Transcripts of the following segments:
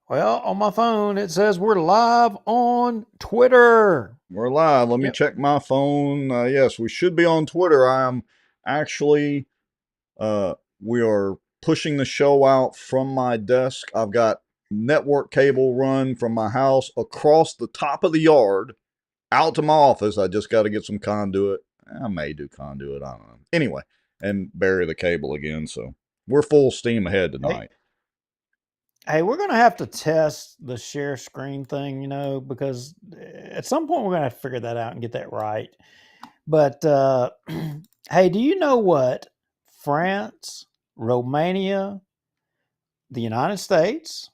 Well, on my phone, it says we're live on Twitter. We're live. Let me Yep. check my phone. Yes, we should be on Twitter. I am actually, we are pushing the show out from my desk. I've got network cable run from my house across the top of the yard out to my office. I just got to get some conduit. I may do conduit. I don't know. Anyway, and bury the cable again. So we're full steam ahead Hey, tonight. hey, we're going to have to test the share screen thing, because at some point we're going to have to figure that out and get that right. But hey, do you know what France, Romania, the United States,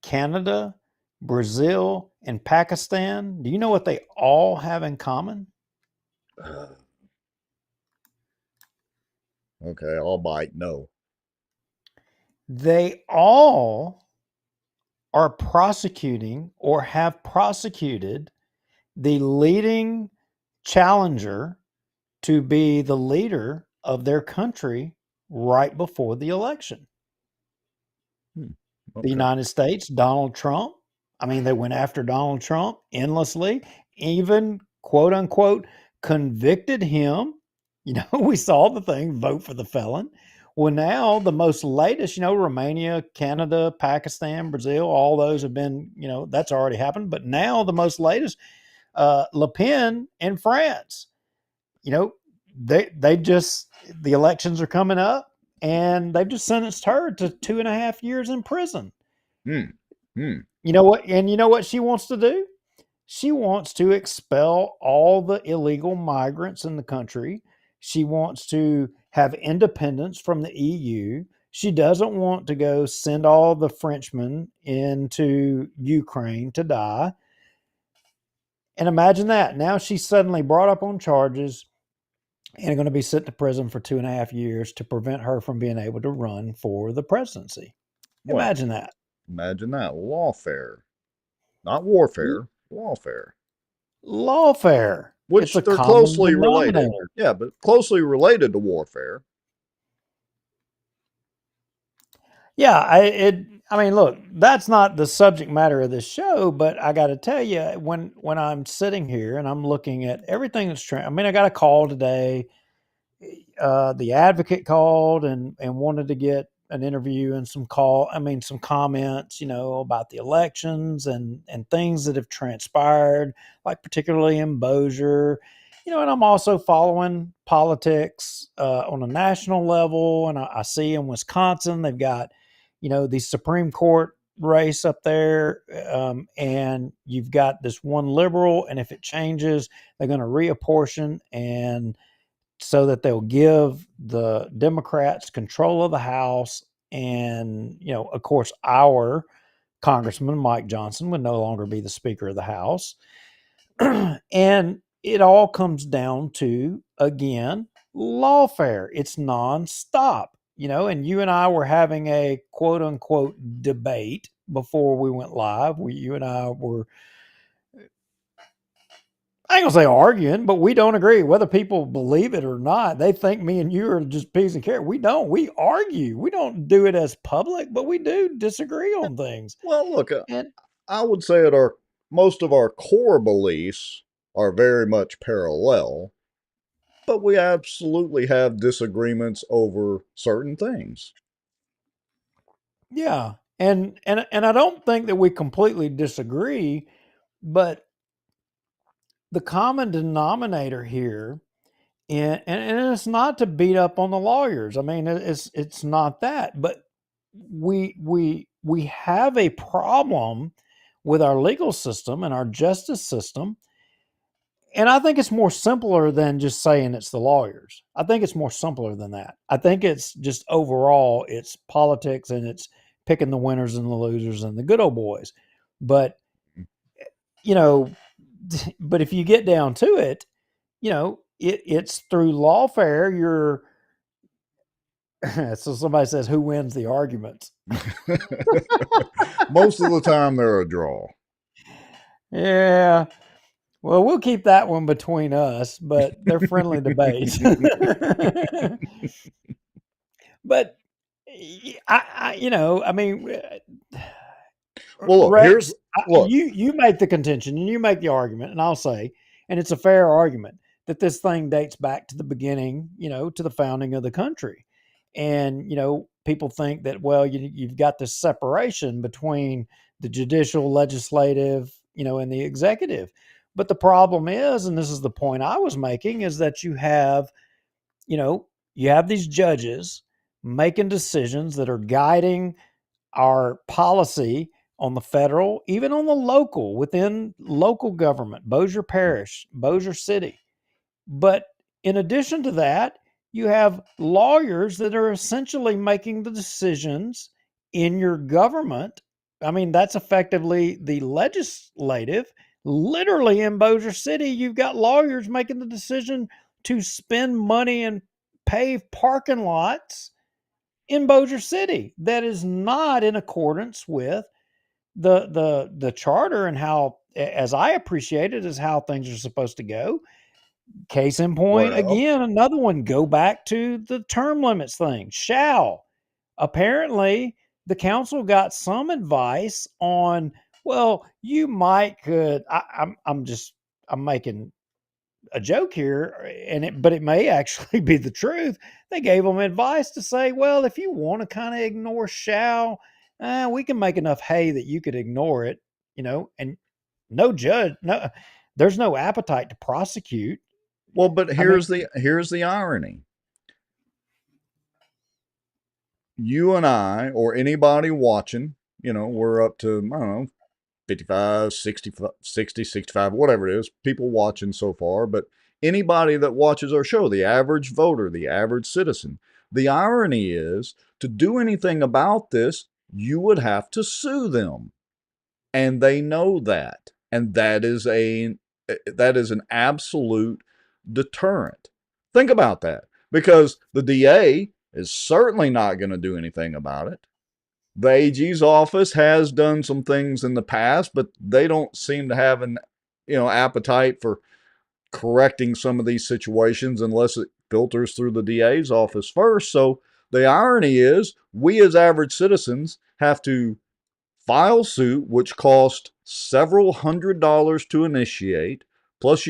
Canada, Brazil, and Pakistan, do you know what they all have in common? Okay, I'll bite. No. They all are prosecuting or have prosecuted the leading challenger to be the leader of their country right before the election. Hmm. The Okay. United States, Donald Trump. I mean, they went after Donald Trump endlessly, even quote unquote convicted him. We saw the thing, vote for the felon. Well, now the most latest, Romania, Canada, Pakistan, Brazil, all those have been, that's already happened. But now the most latest, Le Pen in France, you know, they just, the elections are coming up and they've just sentenced her to 2.5 years in prison. Hmm. Hmm. You know what? And you know what she wants to do? She wants to expel all the illegal migrants in the country. She wants to have independence from the EU. She doesn't want to go send all the Frenchmen into Ukraine to die. And imagine that. Now she's suddenly brought up on charges and going to be sent to prison for 2.5 years to prevent her from being able to run for the presidency. Well, Imagine that. imagine that. Lawfare. Not warfare, lawfare. Lawfare. It's Which a they're common closely related. denominator. Yeah, but closely related to warfare. Yeah, I mean, look, that's not the subject matter of this show, but I got to tell you, when I'm sitting here and I'm looking at everything that's I mean, I got a call today. The advocate called and wanted to get an interview and some comments, about the elections and things that have transpired, like particularly in Bossier. And I'm also following politics on a national level, and I see in Wisconsin they've got, the Supreme Court race up there, and you've got this one liberal, and if it changes, they're going to reapportion and so that they'll give the Democrats control of the House. And, of course, our Congressman Mike Johnson would no longer be the Speaker of the House. And it all comes down to, again, lawfare. It's nonstop, and you and I were having a quote unquote debate before we went live. You and I were, I ain't gonna say arguing, but we don't agree. Whether people believe it or not, they think me and you are just peas and carrots. We don't. We argue. We don't do it as public, but we do disagree on things. Well, look, And I would say that our most of our core beliefs are very much parallel, but we absolutely have disagreements over certain things. yeah, and I don't think that we completely disagree, but the common denominator here, and it's not to beat up on the lawyers. I mean, it's not that, but we have a problem with our legal system and our justice system. And I think it's more simpler than just saying it's the lawyers. I think it's more simpler than that. I think it's just overall it's politics and it's picking the winners and the losers and the good old boys. But you know, but if you get down to it, it's through lawfare. You're so somebody says who wins the arguments. Most of the time, they're a draw. Yeah. Well, we'll keep that one between us, but they're friendly debates. But I mean, Well, look, here's Rex, look. you make the contention and you make the argument, and I'll say, and it's a fair argument that this thing dates back to the beginning, to the founding of the country. And people think that, well, you've got this separation between the judicial, legislative, and the executive. But the problem is, and this is the point I was making, is that you know, you have these judges making decisions that are guiding our policy on the federal, even on the local, within local government, Bossier Parish, Bossier City. But in addition to that, you have lawyers that are essentially making the decisions in your government. I mean, that's effectively the legislative. Literally in Bossier City, you've got lawyers making the decision to spend money and pave parking lots in Bossier City. That is not in accordance with the charter and how, as I appreciate it, is how things are supposed to go. Case in point, Well, again, another one, go back to the term limits thing. Shall. Apparently, the council got some advice on, well, you might could, I'm making a joke here, but it may actually be the truth. They gave them advice to say, well, if you want to kind of ignore shall, we can make enough hay that you could ignore it, and no judge, no, there's no appetite to prosecute. well, but I mean, here's the irony. You and I, or anybody watching, we're up to, I don't know, 55, 60, 60, 65, whatever it is, people watching so far, but anybody that watches our show, the average voter, the average citizen, the irony is to do anything about this, you would have to sue them. And they know that. And that is an absolute deterrent. Think about that. Because the DA is certainly not going to do anything about it. The AG's office has done some things in the past, but they don't seem to have an appetite for correcting some of these situations unless it filters through the DA's office first. So the irony is we as average citizens have to file suit, which cost several $100s to initiate. Plus,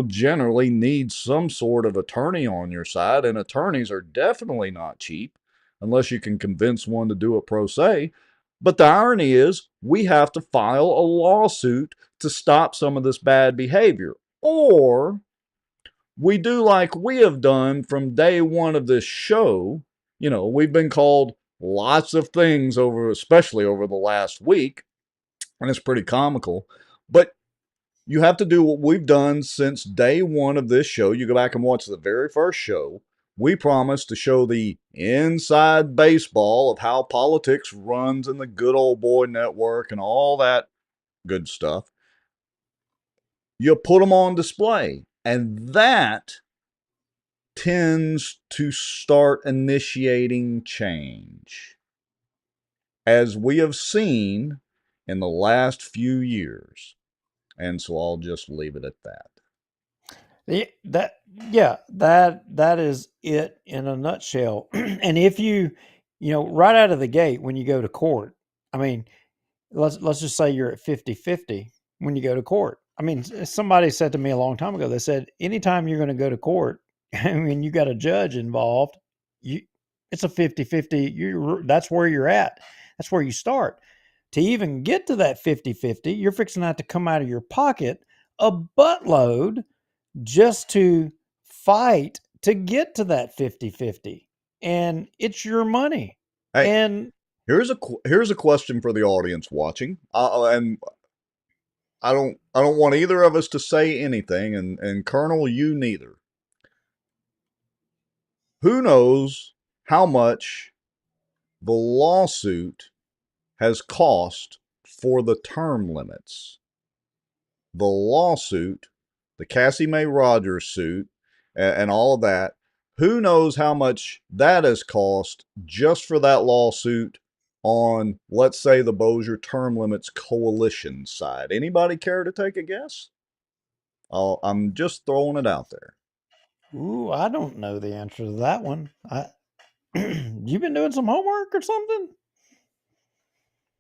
generally need some sort of attorney on your side, and attorneys are definitely not cheap unless you can convince one to do it pro se. But the irony is, we have to file a lawsuit to stop some of this bad behavior. Or we do like we have done from day one of this show. We've been called lots of things especially over the last week, and it's pretty comical. But you have to do what we've done since day one of this show. You go back and watch the very first show. We promised to show the inside baseball of how politics runs in the good old boy network and all that good stuff. You put them on display, and that tends to start initiating change, as we have seen in the last few years. And so I'll just leave it at that. that yeah, that is it in a nutshell. And if right out of the gate when you go to court, I mean, let's just say you're at 50-50 when you go to court. I mean, somebody said to me a long time ago, they said, anytime you're going to go to court, I mean, you got a judge involved, you it's a 50-50. That's where you're at. That's where you start. To even get to that 50-50, you're fixing to have to come out of your pocket a buttload just to fight to get to that 50-50. And it's your money. Hey, And here's a question for the audience watching, and I don't want either of us to say anything, and Colonel, you neither. Who knows how much the lawsuit has cost for the term limits? The lawsuit, the Cassie Mae Rogers suit, and all of that. Who knows how much that has cost just for that lawsuit on, let's say, the Bossier Term Limits Coalition side? Anybody care to take a guess? I'm just throwing it out there. ooh, I don't know the answer to that one. You been doing some homework or something?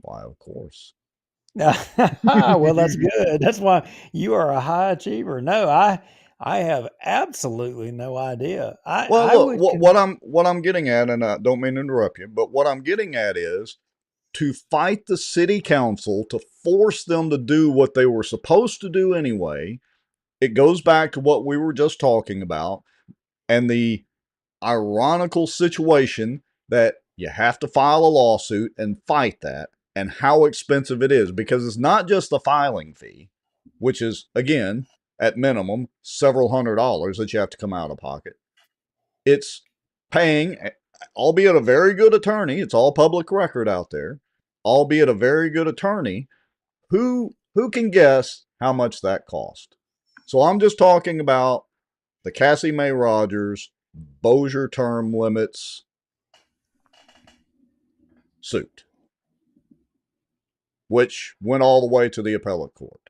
Why, of course. Well, that's good. That's why you are a high achiever. No, I have absolutely no idea. Well, I look, would what I'm getting at, and I don't mean to interrupt you, but what I'm getting at is to fight the city council to force them to do what they were supposed to do anyway. It goes back to what we were just talking about and the ironical situation that you have to file a lawsuit and fight that, and how expensive it is, because it's not just the filing fee, which is, again, at minimum, several $100s that you have to come out of pocket. It's paying, albeit a very good attorney, it's all public record out there, albeit a very good attorney, who can guess how much that cost? So I'm just talking about the Cassie May Rogers Bossier term limits suit, which went all the way to the appellate court.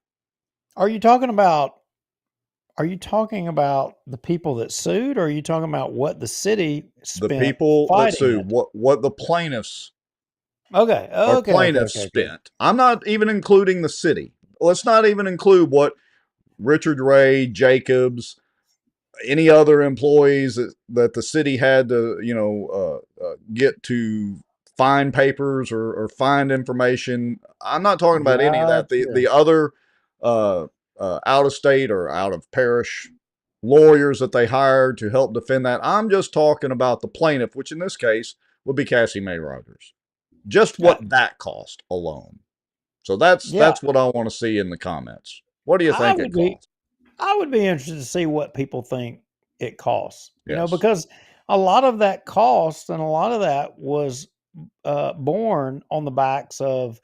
Are you talking about the people that sued, or are you talking about what the city The spent people that fighting sued, it? what the plaintiffs Okay. or Okay. Okay. plaintiffs Okay. Okay. spent. I'm not even including the city. Let's not even include what Richard Ray, Jacobs, any other employees that the city had to, get to find papers or find information. I'm not talking about any of that. The Gotcha. other out of state or out of parish lawyers that they hired to help defend that. I'm just talking about the plaintiff, which in this case would be Cassie May Rogers. Just Uh, what that cost alone. So that's yeah, what I want to see in the comments. What do you I think it would be costs? I would be interested to see what people think it costs. Yes. Because a lot of that cost and a lot of that was born on the backs of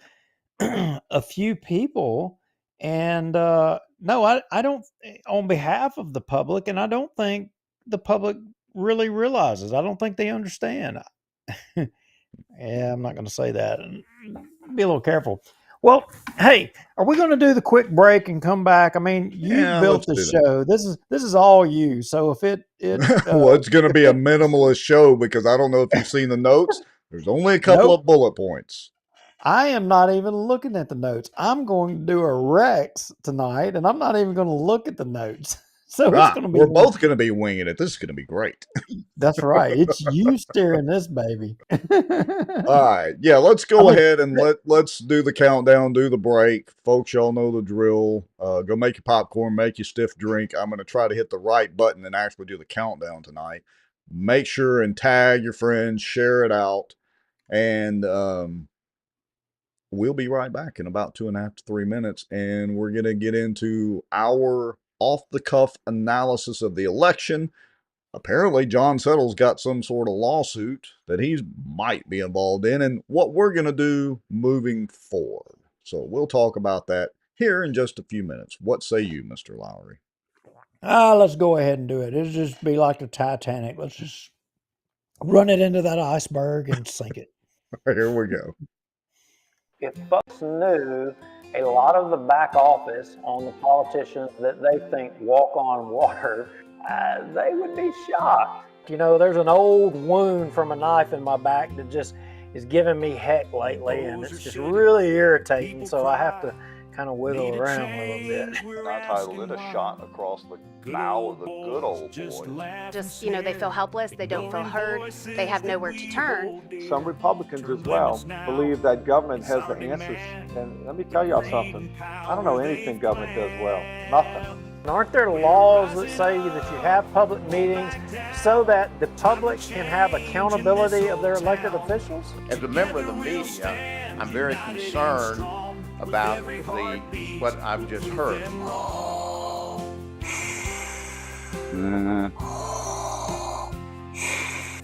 a few people. And no, I don't, on behalf of the public, and I don't think the public really realizes. I don't think they understand. Yeah, I'm not going to say that. And be a little careful. Well, hey, are we going to do the quick break and come back? I mean, you Yeah, built let's the do that. show. This is all you. So if it Well, it's going to if be a it minimalist show because I don't know if you've seen the notes. There's only a couple nope, of bullet points. I am not even looking at the notes. I'm going to do a Rex tonight, and I'm not even going to look at the notes. So it's going to be We're both going to be winging it. This is going to be great. that's right. It's you steering this baby. All right. Yeah, let's I go mean, ahead and let's do the countdown, do the break. Folks, y'all know the drill. Go make your popcorn, make your stiff drink. I'm going to try to hit the right button and actually do the countdown tonight. Make sure and tag your friends, share it out, and we'll be right back in about 2.5 to 3 minutes, and we're going to get into our off-the-cuff analysis of the election. Apparently, John Settle's got some sort of lawsuit that he might be involved in, and what we're going to do moving forward. So we'll talk about that here in just a few minutes. What say you, Mr. Lowry? let's go ahead and do it. It'll just be like the Titanic. Let's just run it into that iceberg and sink it. Here we go. If folks knew a lot of the back office on the politicians that they think walk on water, they would be shocked. There's an old wound from a knife in my back that just is giving me heck lately, and it's just really irritating, so I have to kind of wiggle around a little bit. And I titled it A Shot Across the Bow of the Good Old Boy. Just, they feel helpless, they don't feel heard, they have nowhere to turn. Some Republicans as well believe that government has the answers. And let me tell y'all something. I don't know anything government does well. Nothing. Aren't there laws that say that you have public meetings so that the public can have accountability of their elected officials? As a member of the media, I'm very concerned about what I've just heard.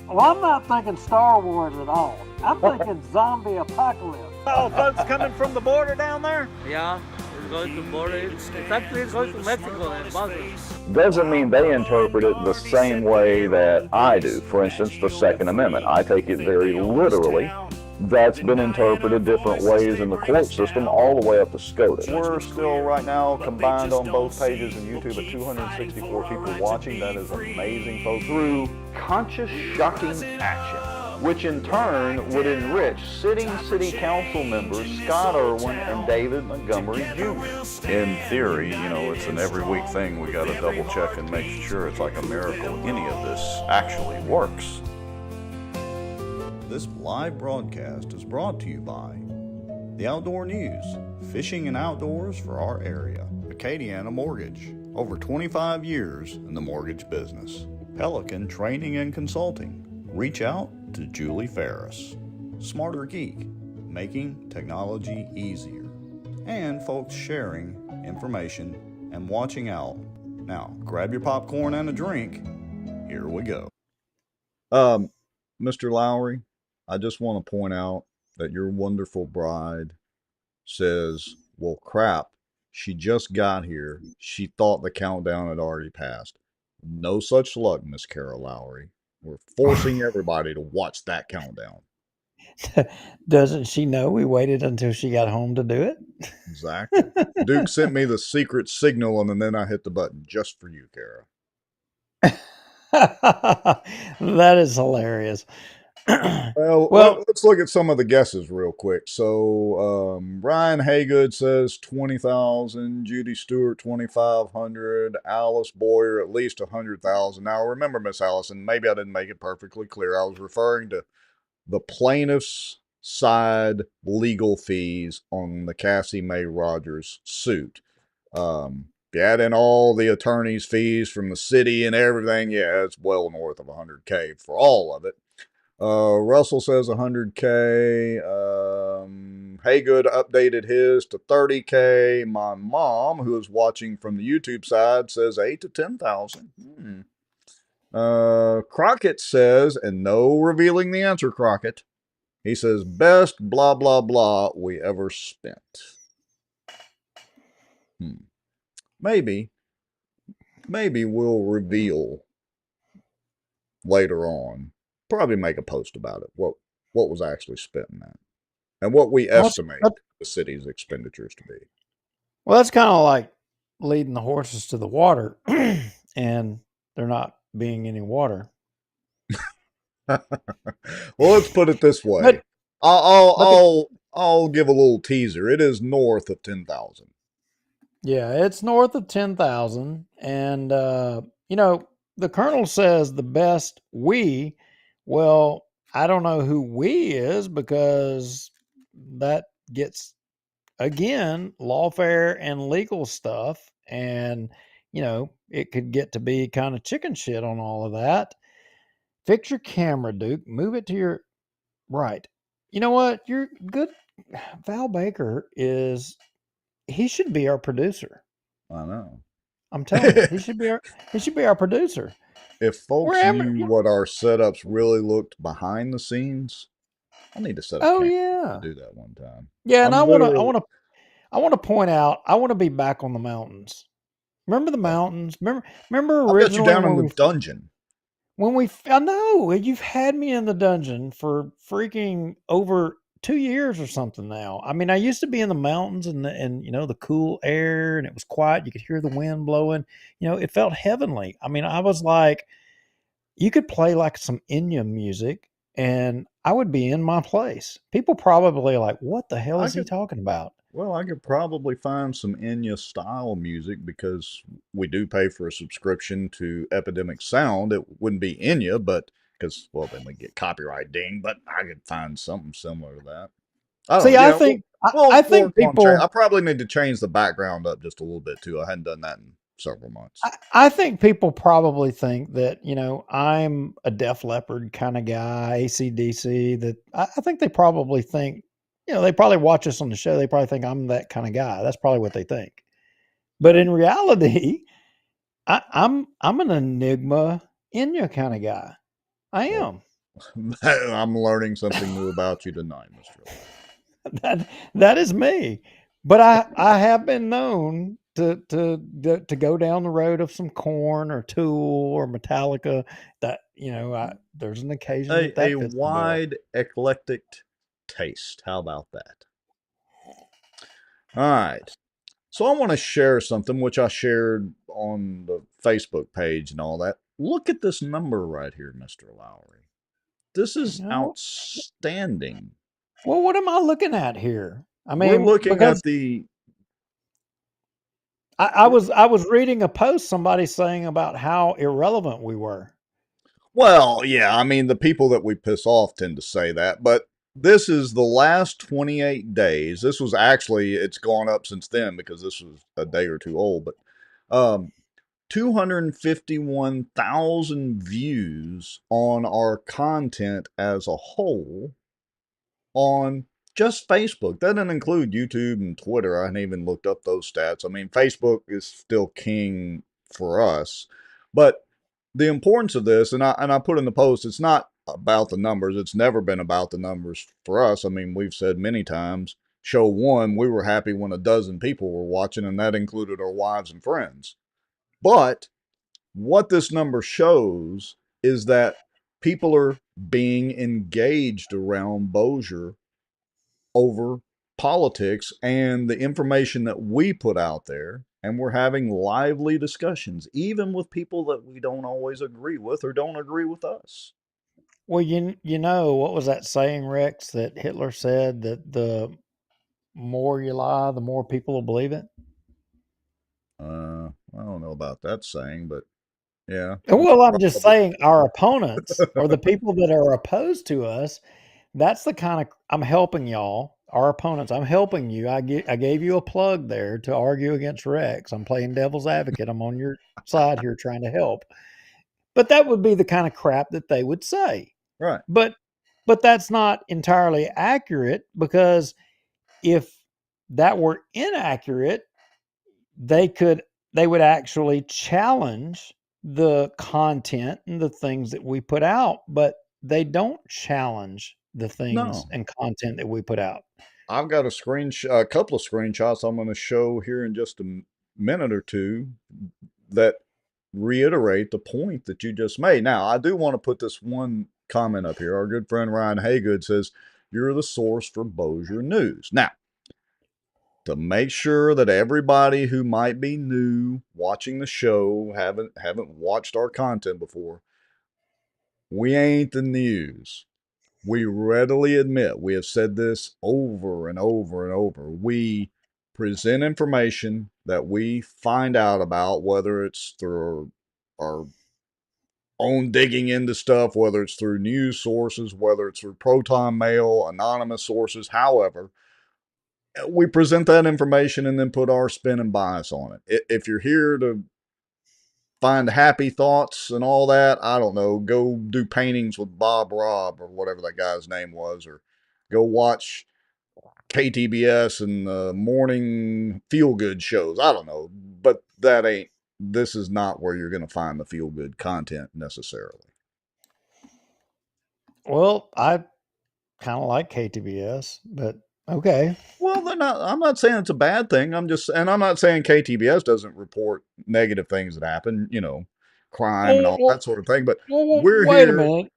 Well, I'm not thinking Star Wars at all. I'm thinking zombie apocalypse. Oh, folks coming from the border down there? Yeah, it's going to border. It's actually going to Mexico and Bosnia. Doesn't mean they interpret it the same way that I do. For instance, the Second Amendment. I take it very literally. That's been interpreted different ways in the court system all the way up to SCOTUS. We're still right now combined on both pages and YouTube at 264 people watching. That is amazing, folks. Through conscious, shocking action, which in turn would enrich sitting city council members Scott Irwin and David Montgomery Jr. In theory, it's an every week thing. We got to double check and make sure it's like a miracle any of this actually works. This live broadcast is brought to you by the Outdoor News, fishing and outdoors for our area. Acadiana Mortgage, over 25 years in the mortgage business. Pelican Training and Consulting. Reach out to Julie Ferris. Smarter Geek, making technology easier. And folks sharing information and watching out. Now, grab your popcorn and a drink. Here we go. Mr. Lowry, I just want to point out that your wonderful bride says, well, crap, she just got here. She thought the countdown had already passed. No such luck, Miss Carol Lowry. We're forcing everybody to watch that countdown. Doesn't she know we waited until she got home to do it? Exactly. Duke sent me the secret signal, and then I hit the button just for you, Kara. That is hilarious. Well, let's look at some of the guesses real quick. So Ryan Haygood says 20,000, Judy Stewart 2,500, Alice Boyer at least 100,000. Now remember, Miss Allison, maybe I didn't make it perfectly clear. I was referring to the plaintiff's side legal fees on the Cassie May Rogers suit. If you add in all the attorney's fees from the city and everything, yeah, it's well north of 100K for all of it. Russell says 100K. Haygood updated his to 30K. My mom, who is watching from the YouTube side, says 8 to 10,000. Crockett says, and no revealing the answer, Crockett. He says, best blah, blah, blah we ever spent. Maybe we'll reveal later on. Probably make a post about it. What was actually spent in that, and what we estimate the city's expenditures to be. Well, that's kind of like leading the horses to the water, and there not being any water. Well, let's put it this way. I'll give a little teaser. It is north of 10,000. Yeah, it's north of 10,000, and the colonel says the best we. Well, I don't know who we is, because that gets, again, lawfare and legal stuff. And, it could get to be kind of chicken shit on all of that. Fix your camera, Duke. Move it to your right. You know what? You're good. Val Baker he should be our producer. I know. I'm telling you, he should be our producer. If folks knew what our setups really looked behind the scenes, I need to set up to do that one time. Yeah, and I want to point out, I want to be back on the mountains. Remember the mountains? Remember originally? I'll get you down in the dungeon. I know you've had me in the dungeon for freaking over 2 years or something now. I mean, I used to be in the mountains and the cool air, and it was quiet. You could hear the wind blowing. It felt heavenly. I mean, I was like, you could play like some Enya music, and I would be in my place. People probably like, what the hell is he talking about? Well, I could probably find some Enya style music, because we do pay for a subscription to Epidemic Sound. It wouldn't be Enya, but then we get copyright ding, but I could find something similar to that. I think people, I probably need to change the background up just a little bit too. I hadn't done that in several months. I think people probably think that, I'm a Def Leppard kind of guy, AC/DC, that I think they probably think, they probably watch us on the show. They probably think I'm that kind of guy. That's probably what they think. But in reality, I'm an Enigma Enya kind of guy. I am. I'm learning something new about you tonight, Mr. That is me. But I have been known to go down the road of some Korn or Tool or Metallica. That there's an occasion a wide eclectic taste. How about that? All right. So I want to share something which I shared on the Facebook page and all that. Look at this number right here, Mr. Lowry. This is You know, outstanding. well, what am I looking at here? I We're mean, looking because at the I was reading a post somebody saying about how irrelevant we were. well, yeah, I mean, the people that we piss off tend to say that, but this is the last 28 days. This was actually, it's gone up since then because this was a day or two old, but 251,000 views on our content as a whole on just Facebook. That doesn't include YouTube and Twitter. I hadn't even looked up those stats. I mean, Facebook is still king for us. But the importance of this, and I put in the post, it's not about the numbers. It's never been about the numbers for us. I mean, we've said many times, show one, we were happy when a dozen people were watching, and that included our wives and friends. But what this number shows is that people are being engaged around Bossier over politics and the information that we put out there. And we're having lively discussions, even with people that we don't always agree with or don't agree with us. Well, you know what was that saying, Rex, that Hitler said that the more you lie, the more people will believe it? I don't know about that saying, but yeah. Well, I'm just saying our opponents or the people that are opposed to us, that's the kind of I'm helping y'all, our opponents. I'm helping you. I gave you a plug there to argue against Rex. I'm playing devil's advocate. I'm on your side here trying to help. But that would be the kind of crap that they would say. Right. But that's not entirely accurate, because if that were inaccurate, they would actually challenge the content and the things that we put out, but they don't challenge the things No. and content that we put out. I've got a couple of screenshots I'm going to show here in just a minute or two that reiterate the point that you just made. Now, I do want to put this one comment up here. Our good friend Ryan Haygood says, "You're the source for Bossier News." Now, to make sure that everybody who might be new watching the show, haven't watched our content before, we ain't the news. We readily admit, we have said this over and over and over. We present information that we find out about, whether it's through our own digging into stuff, whether it's through news sources, whether it's through Proton Mail, anonymous sources, however. We present that information and then put our spin and bias on it. If you're here to find happy thoughts and all that, I don't know, go do paintings with Bob Robb or whatever that guy's name was, or go watch KTBS and the morning feel good shows. I don't know, but this is not where you're going to find the feel good content necessarily. Well, I kind of like KTBS, but okay. Well, I'm not saying it's a bad thing. I'm not saying KTBS doesn't report negative things that happen, crime and all that sort of thing, but we're Wait a here. minute.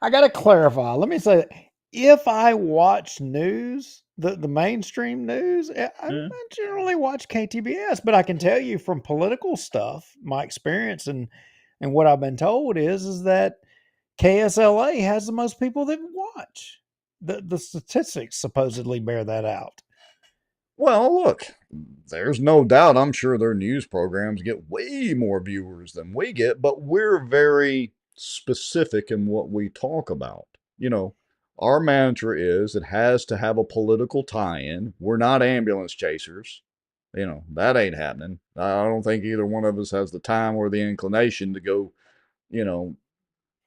I got to clarify. Let me say that if I watch news, the mainstream news, I generally watch KTBS, but I can tell you from political stuff, my experience and what I've been told is that KSLA has the most people that watch. The statistics supposedly bear that out. Well, look, there's no doubt. I'm sure their news programs get way more viewers than we get, but we're very specific in what we talk about. Our mantra is it has to have a political tie-in. We're not ambulance chasers. That ain't happening. I don't think either one of us has the time or the inclination to go,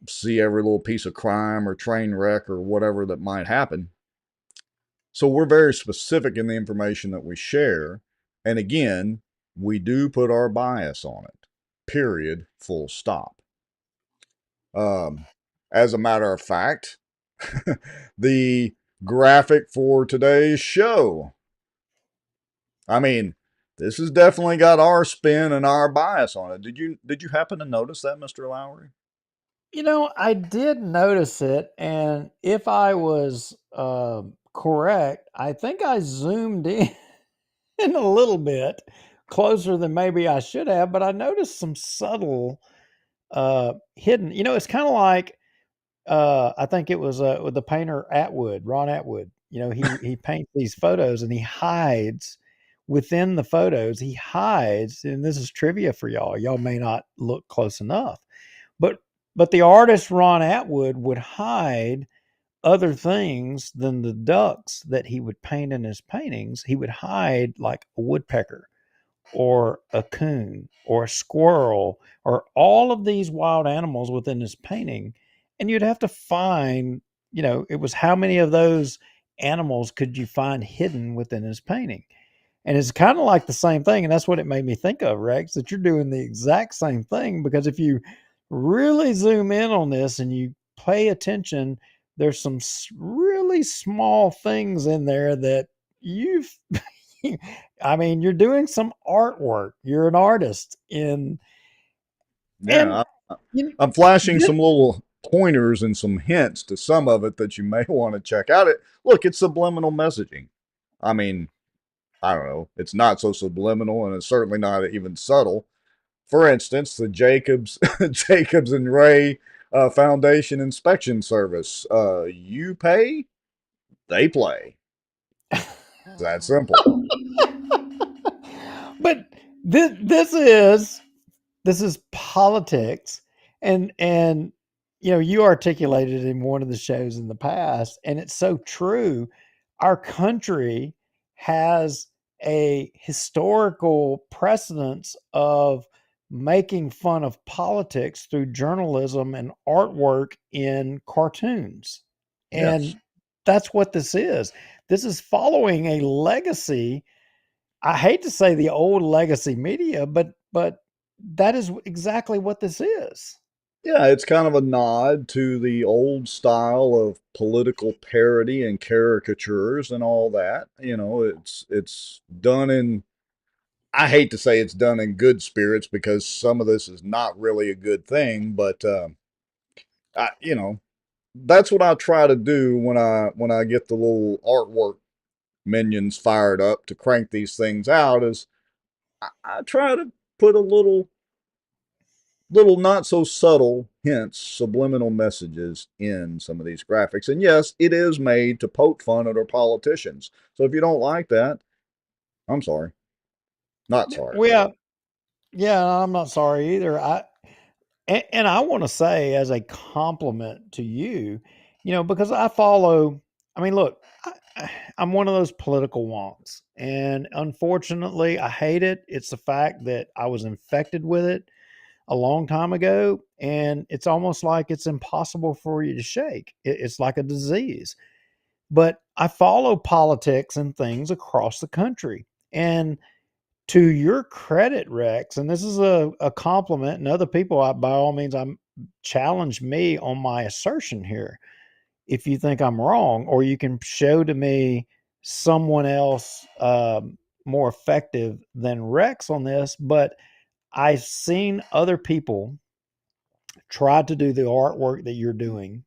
see every little piece of crime or train wreck or whatever that might happen. So we're very specific in the information that we share. And again, we do put our bias on it. Period. Full stop. As a matter of fact, the graphic for today's show, I mean, this has definitely got our spin and our bias on it. Did you happen to notice that, Mr. Lowry? I did notice it, and if I was correct, I think I zoomed in in a little bit closer than maybe I should have, but I noticed some subtle hidden. It's kind of like I think it was with the painter Atwood, Ron Atwood. You know, he paints these photos and he hides within the photos. He hides, and this is trivia for y'all. Y'all may not look close enough, but the artist Ron Atwood would hide other things than the ducks that he would paint in his paintings. He would hide like a woodpecker or a coon or a squirrel or all of these wild animals within his painting. And you'd have to find, you know, it was how many of those animals could you find hidden within his painting? And it's kind of like the same thing. And that's what it made me think of, Rex, that you're doing the exact same thing. Because if you really zoom in on this and you pay attention, there's some really small things in there that you've, I mean, you're doing some artwork. You're an artist in, and Yeah, you, I'm flashing this, some little pointers and some hints to some of it that you may want to check out. Look, it's subliminal messaging. I mean, I don't know. It's not so subliminal, and it's certainly not even subtle. For instance, the Jacobs and Ray Foundation Inspection Service. You pay, they play. It's that simple. but this is politics, and you know, you articulated in one of the shows in the past, and it's so true. Our country has a historical precedence of making fun of politics through journalism and artwork in cartoons, Yes. and that's what this is. This is following a legacy. I hate to say the old legacy media, but that is exactly what this is. Yeah, it's kind of a nod to the old style of political parody and caricatures and all that. You know, it's done in, I hate to say it's done in good spirits because some of this is not really a good thing, but you know, that's what I try to do when I get the little artwork minions fired up to crank these things out is I try to put a little not so subtle hints, subliminal messages in some of these graphics. And yes, it is made to poke fun at our politicians. So if you don't like that, I'm sorry. Not sorry. Yeah, yeah, I'm not sorry either. And I want to say as a compliment to you, you know, because I follow. I mean, look, I'm one of those political wonks, and unfortunately, I hate it. It's the fact that I was infected with it a long time ago, and it's almost like it's impossible for you to shake. It's like a disease. But I follow politics and things across the country. And to your credit, Rex, and this is a compliment, and other people, by all means, I'm challenge me on my assertion here. If you think I'm wrong, or you can show to me someone else more effective than Rex on this, but I've seen other people try to do the artwork that you're doing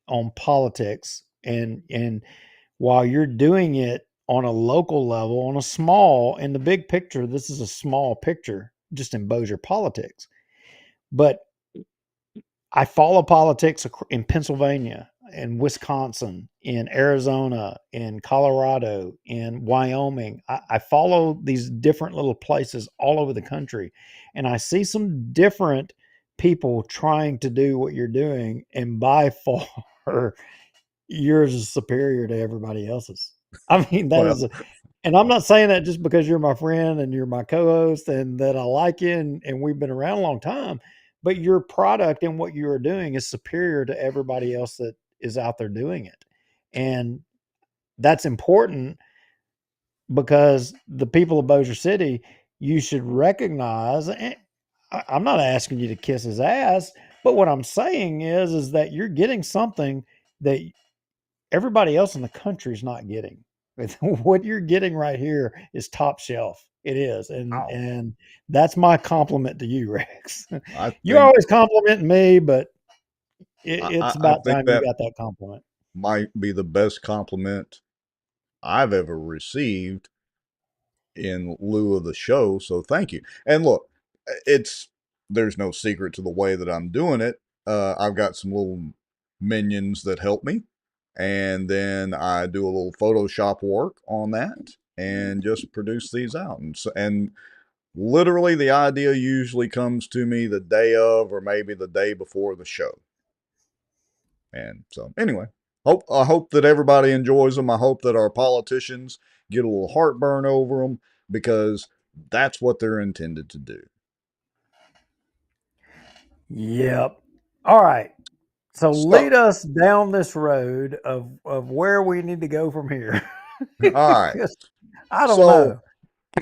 on politics, and while you're doing it on a local level, on a small, in the big picture, this is a small picture just in Bossier politics. But I follow politics in Pennsylvania, in Wisconsin, in Arizona, in Colorado, in Wyoming. I follow these different little places all over the country, and I see some different people trying to do what you're doing, and by far, yours is superior to everybody else's. I mean, that Well, is, and I'm not saying that just because you're my friend and you're my co-host and that I like you and we've been around a long time, but your product and what you are doing is superior to everybody else that is out there doing it. And that's important because the people of Bossier City, you should recognize, and I'm not asking you to kiss his ass, but what I'm saying is that you're getting something that everybody else in the country is not getting. What you're getting right here is top shelf. It is, wow. and that's my compliment to you, Rex. I You're think always complimenting me, but I it's I about think time you that got that compliment. might be the best compliment I've ever received in lieu of the show. So thank you. And look, it's there's no secret to the way that I'm doing it. I've got some little minions that help me. And then I do a little Photoshop work on that and just produce these out. And literally the idea usually comes to me the day of or maybe the day before the show. And so anyway, I hope that everybody enjoys them. I hope that our politicians get a little heartburn over them, because that's what they're intended to do. Yep. All right. So So, lead us down this road of where we need to go from here. all right. 'Cause I don't So,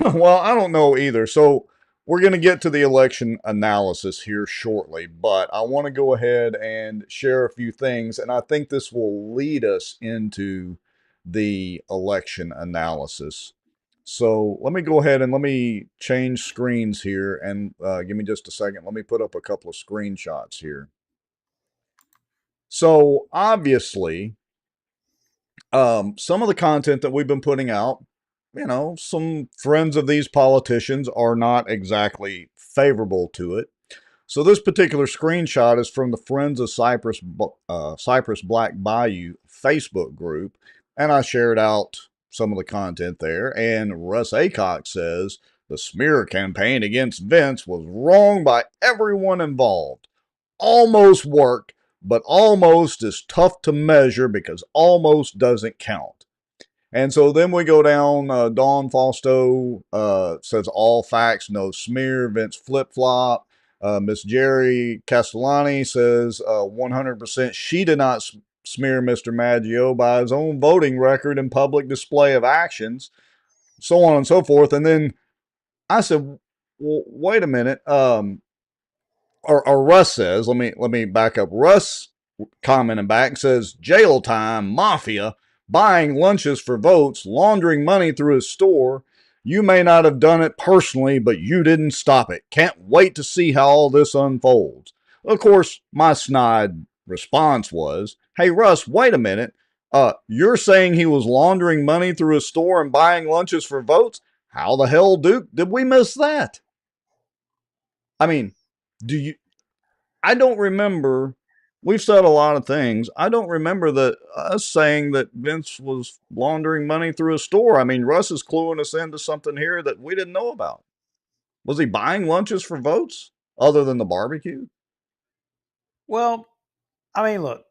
know. well, I don't know either. So we're going to get to the election analysis here shortly, but I want to go ahead and share a few things, and I think this will lead us into the election analysis. So let me go ahead and let me change screens here, and give me just a second. Let me put up a couple of screenshots here. So obviously, some of the content that we've been putting out, some friends of these politicians are not exactly favorable to it. So this particular screenshot is from the Friends of Cypress Black Bayou Facebook group, and I shared out some of the content there. And Russ Aycock says the smear campaign against Vince was wrong by everyone involved. Almost worked, but almost is tough to measure because almost doesn't count. And so then we go down. Dawn Fausto says all facts, no smear. Vince flip flop. Miss Jerry Castellani says 100% she did not smear Mr. Maggio by his own voting record and public display of actions, so on and so forth. And then I said, well, wait a minute. Or Russ says, let me back up. Russ commenting back says, jail time, mafia, buying lunches for votes, laundering money through his store. You may not have done it personally, but you didn't stop it. Can't wait to see how all this unfolds. Of course, my snide response was, hey, Russ, wait a minute. You're saying he was laundering money through his store and buying lunches for votes? How the hell, Duke, did we miss that? I mean, I don't remember. We've said a lot of things. I don't remember that us saying that Vince was laundering money through a store. I mean, Russ is cluing us into something here that we didn't know about. Was he buying lunches for votes other than the barbecue? Well, I mean, look,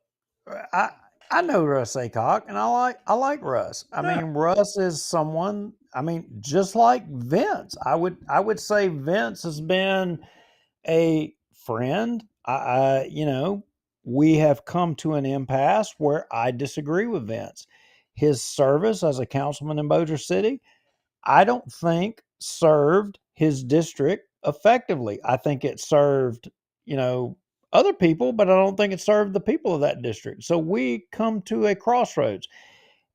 I know Russ Aycock, and I like Russ. I mean, Russ is someone. I mean, just like Vince, I would say Vince has been a friend. We have come to an impasse where I disagree with Vince. His service as a councilman in Bossier City, I don't think served his district effectively. I think it served, other people, but I don't think it served the people of that district. So we come to a crossroads.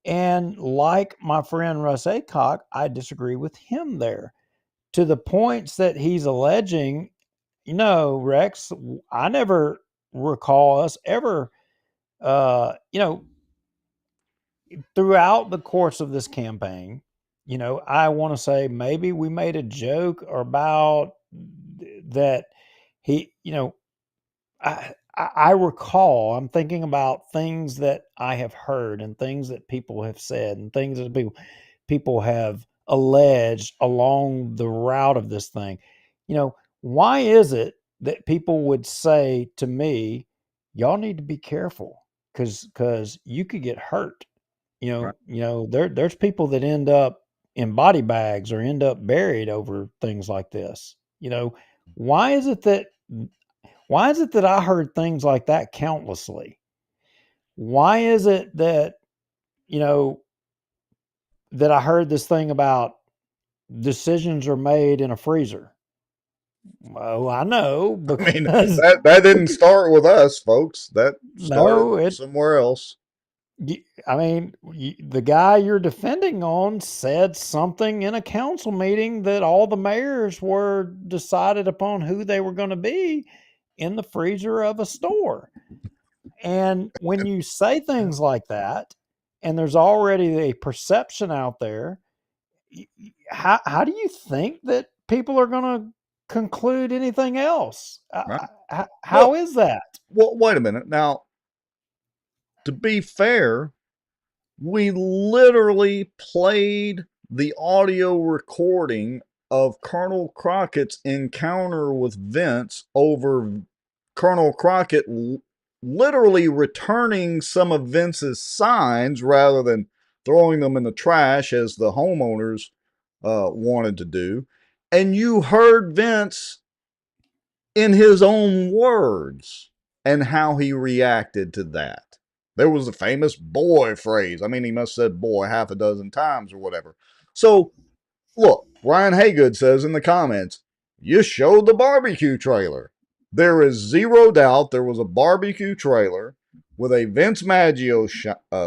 And like my friend Russ Aycock, I disagree with him there to the points that he's alleging. Rex, I never recall us ever, throughout the course of this campaign, I want to say maybe we made a joke about that. I recall, I'm thinking about things that I have heard and things that people have said and things that people have alleged along the route of this thing. Why is it that people would say to me, y'all need to be careful because you could get hurt? Right. There's people that end up in body bags or end up buried over things like this. Why is it that I heard things like that countlessly? Why is it that, that I heard this thing about decisions are made in a freezer? Oh, I know, I mean, because that didn't start with us, folks. That no, started somewhere else. the guy you're defending on said something in a council meeting that all the mayors were decided upon who they were going to be in the freezer of a store. And when you say things like that, and there's already a perception out there, how do you think that people are going to conclude anything else? Right. How is that? Well, wait a minute. Now, to be fair, we literally played the audio recording of Colonel Crockett's encounter with Vince over Colonel Crockett literally returning some of Vince's signs rather than throwing them in the trash as the homeowners wanted to do. And you heard Vince in his own words and how he reacted to that. There was a famous boy phrase. I mean, he must have said boy half a dozen times or whatever. So, look, Ryan Haygood says in the comments, you showed the barbecue trailer. There is zero doubt there was a barbecue trailer with a Vince Maggio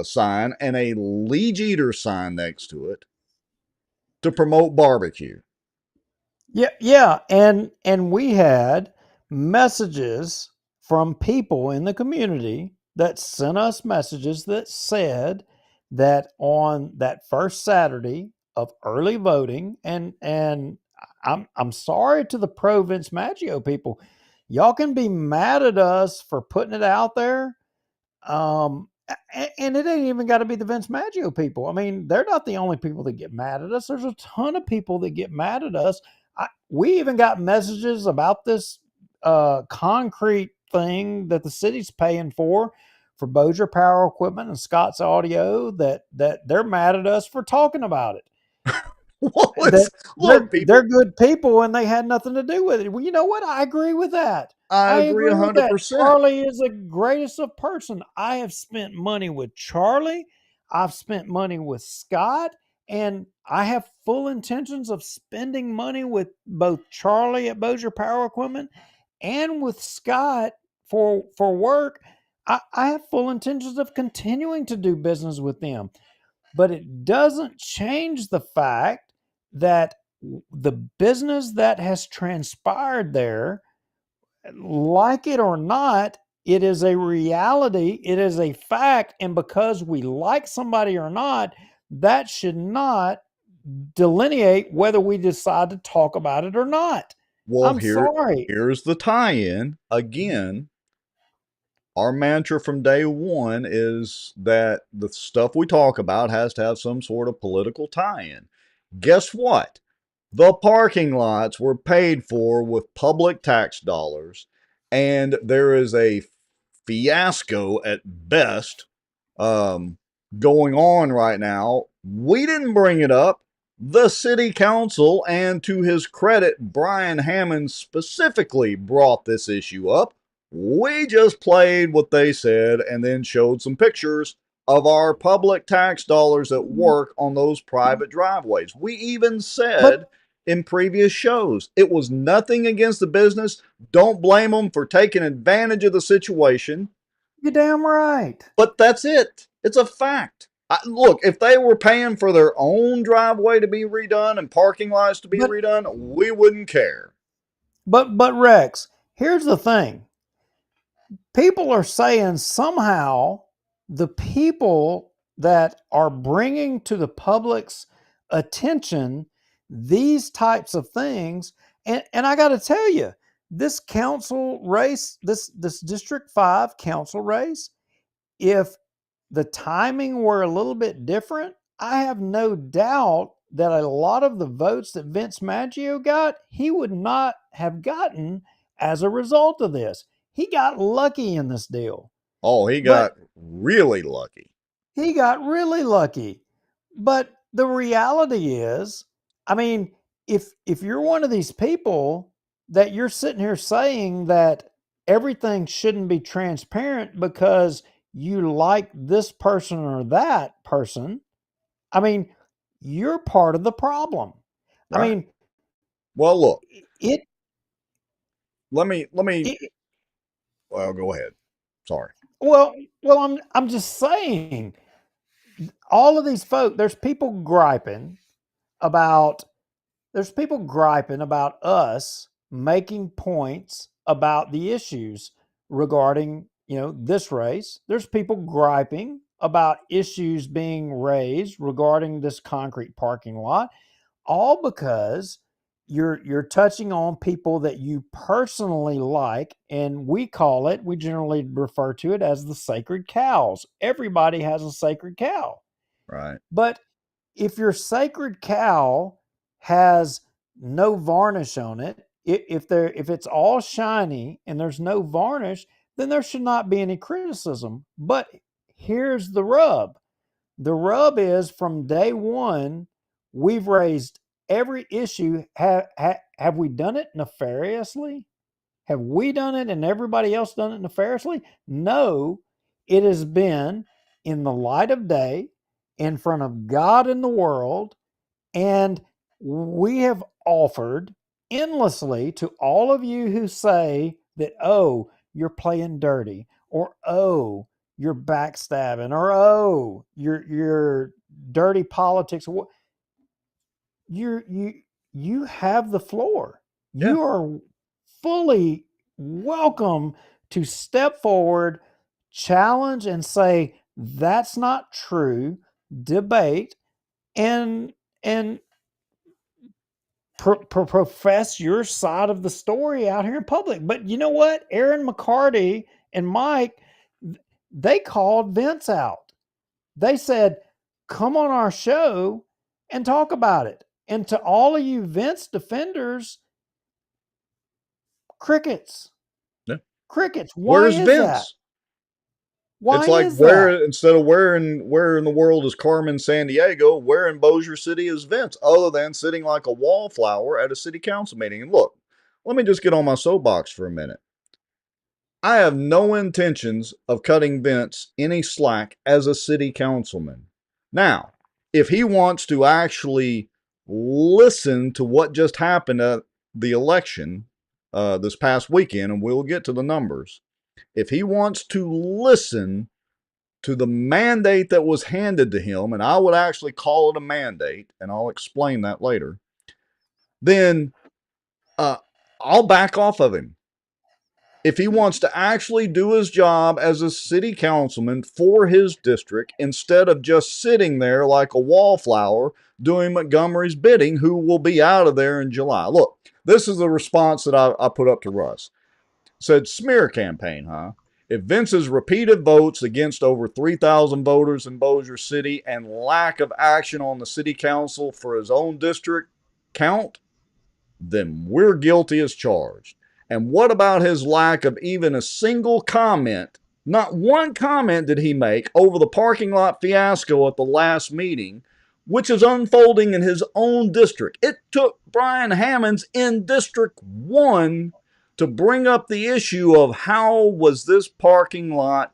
sign and a Lee Jeter sign next to it to promote barbecue. Yeah, and we had messages from people in the community that sent us messages that said that on that first Saturday of early voting, and I'm sorry to the pro Vince Maggio people, y'all can be mad at us for putting it out there. And it ain't even got to be the Vince Maggio people. I mean, they're not the only people that get mad at us. There's a ton of people that get mad at us. We even got messages about this concrete thing that the city's paying for Bossier Power Equipment and Scott's Audio that they're mad at us for talking about it. Well, That look, people, they're good people and they had nothing to do with it. Well, you know what? I agree with that. I agree with that. 100%. Charlie is the greatest of person. I have spent money with Charlie. I've spent money with Scott, and I have full intentions of spending money with both Charlie at Bossier Power Equipment and with Scott for work. I have full intentions of continuing to do business with them. But it doesn't change the fact that the business that has transpired there, like it or not, it is a reality, it is a fact, and because we like somebody or not, that should not delineate whether we decide to talk about it or not. Well, I'm sorry. here's the tie-in. Again, our mantra from day one is that the stuff we talk about has to have some sort of political tie-in. Guess what? The parking lots were paid for with public tax dollars, and there is a fiasco at best going on right now. We didn't bring it up. The city council, and to his credit, Brian Hammond specifically brought this issue up. We just played what they said and then showed some pictures of our public tax dollars at work on those private driveways. We even said in previous shows, it was nothing against the business. Don't blame them for taking advantage of the situation. You're damn right. But that's it. It's a fact. Look, if they were paying for their own driveway to be redone and parking lots to be redone, we wouldn't care. But Rex, here's the thing. People are saying somehow the people that are bringing to the public's attention these types of things, and I got to tell you, this council race, this District 5 council race, if the timing were a little bit different, I have no doubt that a lot of the votes that Vince Maggio got, he would not have gotten as a result of this. He got lucky in this deal. Oh, he got really lucky. He got really lucky. But the reality is, I mean, if you're one of these people that you're sitting here saying that everything shouldn't be transparent because you like this person or that person, I mean, you're part of the problem. Right. I mean, well, look, it. Let me. Well, go ahead. Sorry. Well, I'm just saying. All of these folk, there's people griping about us making points about the issues regarding, this race. There's people griping about issues being raised regarding this concrete parking lot, all because you're touching on people that you personally like, and we generally refer to it as the sacred cows. Everybody has a sacred cow. Right. But if your sacred cow has no varnish on it, if it's all shiny and there's no varnish, then there should not be any criticism. But here's the rub. The rub is, from day one, we've raised every issue. Have we done it nefariously? Have we done it and everybody else done it nefariously? No, it has been in the light of day, in front of God and the world, and we have offered endlessly to all of you who say that, oh, you're playing dirty, or oh, you're backstabbing, or oh, you're dirty politics. You have the floor. Yeah. You are fully welcome to step forward, challenge, and say that's not true, debate, and profess your side of the story out here in public. But you know what? Aaron McCarty and Mike, they called Vince out. They said, come on our show and talk about it. And to all of you Vince defenders, crickets. Yeah. Crickets. Why Where's is Vince? that? Why it's like is where that? instead of where in the world is Carmen Sandiego, where in Bossier City is Vince, other than sitting like a wallflower at a city council meeting? And look, let me just get on my soapbox for a minute. I have no intentions of cutting Vince any slack as a city councilman. Now, if he wants to actually listen to what just happened at the election this past weekend, and we'll get to the numbers, if he wants to listen to the mandate that was handed to him, and I would actually call it a mandate, and I'll explain that later, then I'll back off of him. If he wants to actually do his job as a city councilman for his district, instead of just sitting there like a wallflower doing Montgomery's bidding, who will be out of there in July. Look, this is the response that I put up to Russ. Said, smear campaign, huh? If Vince's repeated votes against over 3,000 voters in Bossier City and lack of action on the city council for his own district count, then we're guilty as charged. And what about his lack of even a single comment? Not one comment did he make over the parking lot fiasco at the last meeting, which is unfolding in his own district. It took Brian Hammonds in District 1 to bring up the issue of how was this parking lot,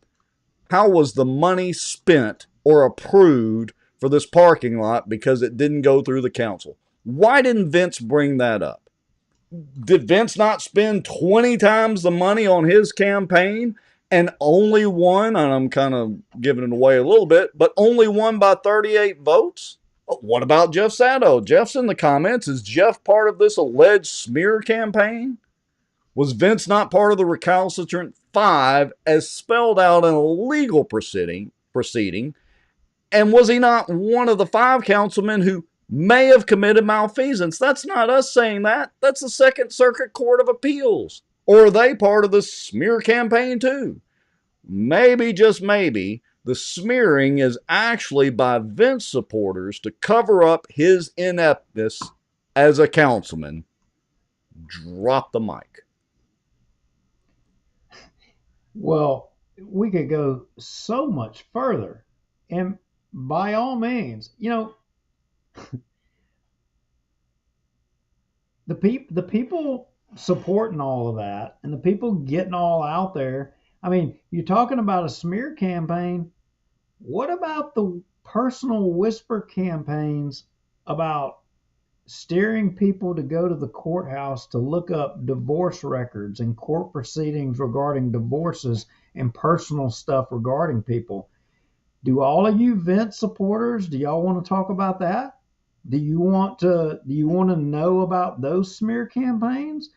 how was the money spent or approved for this parking lot, because it didn't go through the council. Why didn't Vince bring that up? Did Vince not spend 20 times the money on his campaign and only won, and I'm kind of giving it away a little bit, but only won by 38 votes? What about Jeff Sato? Jeff's in the comments. Is Jeff part of this alleged smear campaign? Was Vince not part of the recalcitrant 5 as spelled out in a legal proceeding? And was he not one of the 5 councilmen who may have committed malfeasance? That's not us saying that. That's the Second Circuit Court of Appeals. Or are they part of the smear campaign too? Maybe, just maybe, the smearing is actually by Vince supporters to cover up his ineptness as a councilman. Drop the mic. Well, we could go so much further. And by all means, the people supporting all of that, and the people getting all out there. I mean, you're talking about a smear campaign. What about the personal whisper campaigns about steering people to go to the courthouse to look up divorce records and court proceedings regarding divorces and personal stuff regarding people? Do all of you Vince supporters, do y'all want to talk about that? Do you want to know about those smear campaigns?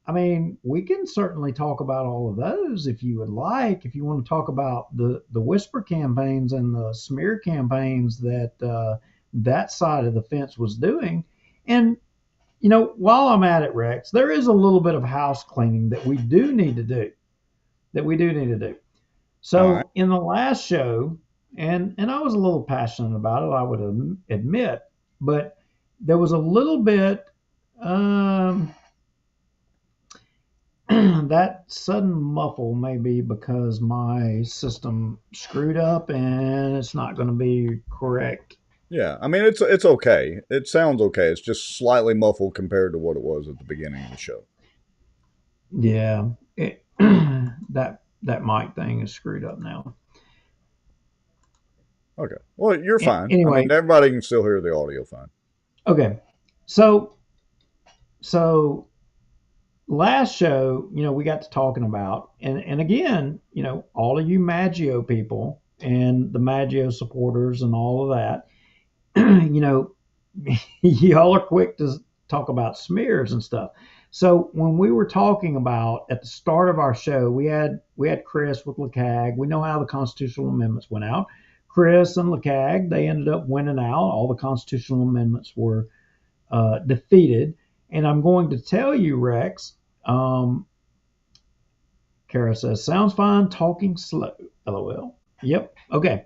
I mean, we can certainly talk about all of those if you would like. If you want to talk about the whisper campaigns and the smear campaigns that that side of the fence was doing. And while I'm at it, Rex, there is a little bit of house cleaning that we do need to do. All right. So in the last show, and I was a little passionate about it, I would admit, but there was a little bit that sudden muffle may be because my system screwed up and it's not going to be correct. Yeah, I mean it's okay. It sounds okay. It's just slightly muffled compared to what it was at the beginning of the show. Yeah, that mic thing is screwed up now. Okay. Well, you're fine. I Anyway, mean, everybody can still hear the audio fine. okay. So last show, we got to talking about, and again, all of you Maggio people and the Maggio supporters and all of that, y'all are quick to talk about smears and stuff. So when we were talking about at the start of our show, we had Chris with LeCag. We know how the constitutional amendments went out. Chris and LeCag, they ended up winning out. All the constitutional amendments were defeated. And I'm going to tell you, Rex, Kara says, sounds fine, talking slow, LOL. Yep, okay.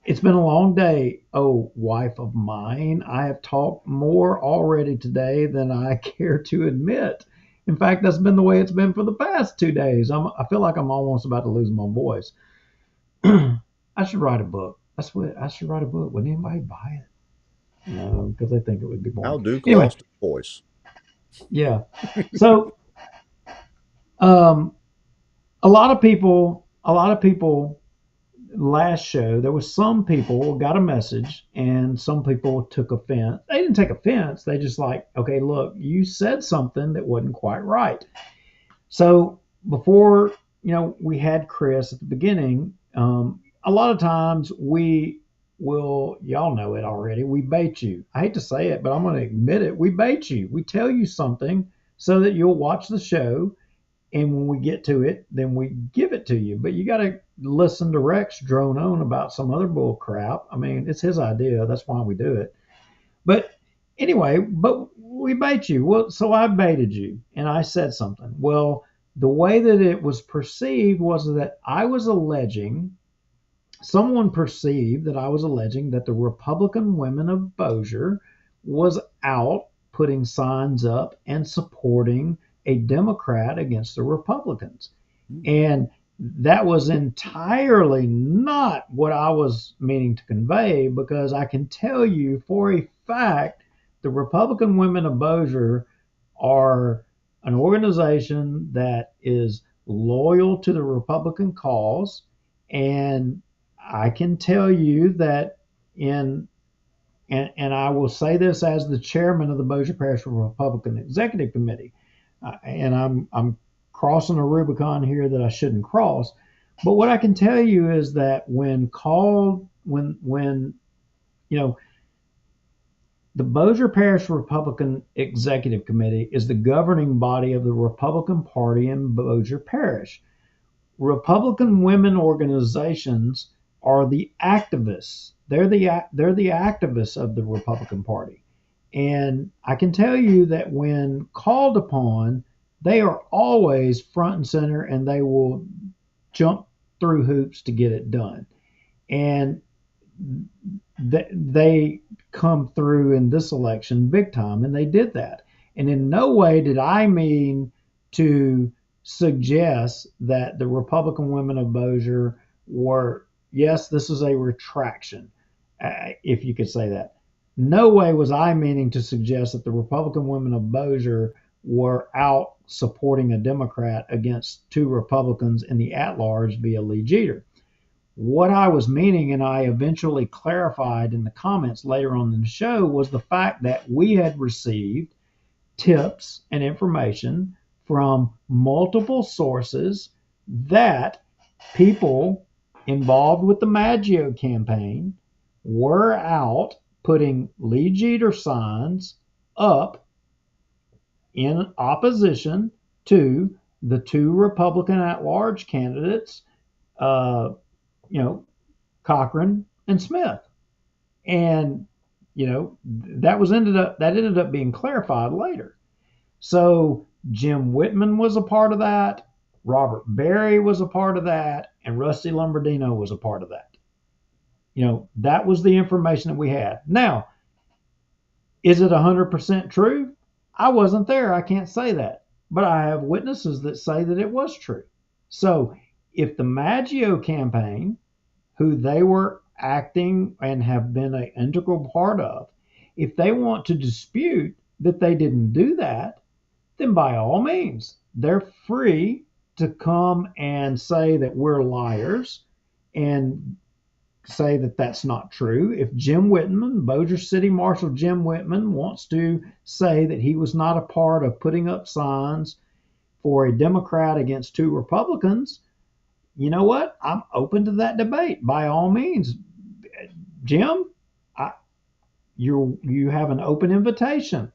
It's been a long day, oh wife of mine. I have talked more already today than I care to admit. In fact, that's been the way it's been for the past 2 days. I feel like I'm almost about to lose my voice. I should write a book. I should write a book. Would anybody buy it? No, because they think it would be boring. How Duke Anyway, lost his voice. Yeah. So, a lot of people last show, there was some people got a message and some people took offense. They didn't take offense. They just like, okay, look, you said something that wasn't quite right. So before, we had Chris at the beginning, a lot of times we will, y'all know it already, we bait you. I hate to say it, but I'm going to admit it. We bait you. We tell you something so that you'll watch the show. And when we get to it, then we give it to you. But you got to listen to Rex drone on about some other bull crap. I mean, it's his idea. That's why we do it. But anyway, but we bait you. Well, so I baited you and I said something. Well, the way that it was perceived was that someone perceived that I was alleging that the Republican Women of Bossier was out putting signs up and supporting a Democrat against the Republicans. And that was entirely not what I was meaning to convey, because I can tell you for a fact the Republican Women of Bossier are an organization that is loyal to the Republican cause. And I can tell you that and I will say this as the chairman of the Bossier Parish Republican Executive Committee, and I'm crossing a Rubicon here that I shouldn't cross. But what I can tell you is that when the Bossier Parish Republican Executive Committee is the governing body of the Republican Party in Bossier Parish. Republican women organizations are the activists. They're the activists of the Republican Party. And I can tell you that when called upon, they are always front and center, and they will jump through hoops to get it done. And they come through in this election big time, and they did that. And in no way did I mean to suggest that the Republican Women of Bossier were, yes, this is a retraction, if you could say that. No way was I meaning to suggest that the Republican Women of Bossier were out supporting a Democrat against two Republicans in the at-large via Lee Jeter. What I was meaning, and I eventually clarified in the comments later on in the show, was the fact that we had received tips and information from multiple sources that people involved with the Maggio campaign were out putting Lee Jeter signs up in opposition to the two Republican at-large candidates, Cochran and Smith. And that ended up being clarified later. So Jim Whitman was a part of that, Robert Berry was a part of that, and Rusty Lombardino was a part of that. That was the information that we had. Now, is it 100% true? I wasn't there. I can't say that. But I have witnesses that say that it was true. So if the Maggio campaign, who they were acting and have been an integral part of, if they want to dispute that they didn't do that, then by all means, they're free to come and say that we're liars and say that that's not true. If Jim Whitman, Bossier City Marshal Jim Whitman, wants to say that he was not a part of putting up signs for a Democrat against two Republicans, you know what? I'm open to that debate. By all means, Jim, you have an open invitation.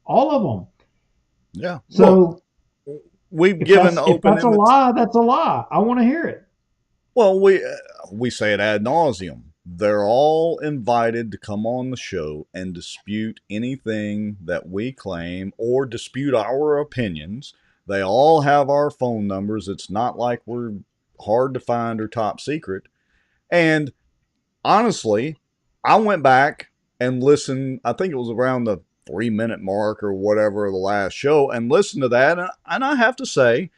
All of them. Yeah. So look, we've if given that's, open. If that's a lie, that's a lie. I want to hear it. Well, we say it ad nauseum. They're all invited to come on the show and dispute anything that we claim or dispute our opinions. They all have our phone numbers. It's not like we're hard to find or top secret. And honestly, I went back and listened. I think it was around the 3-minute mark or whatever of the last show, and listened to that. And I have to say,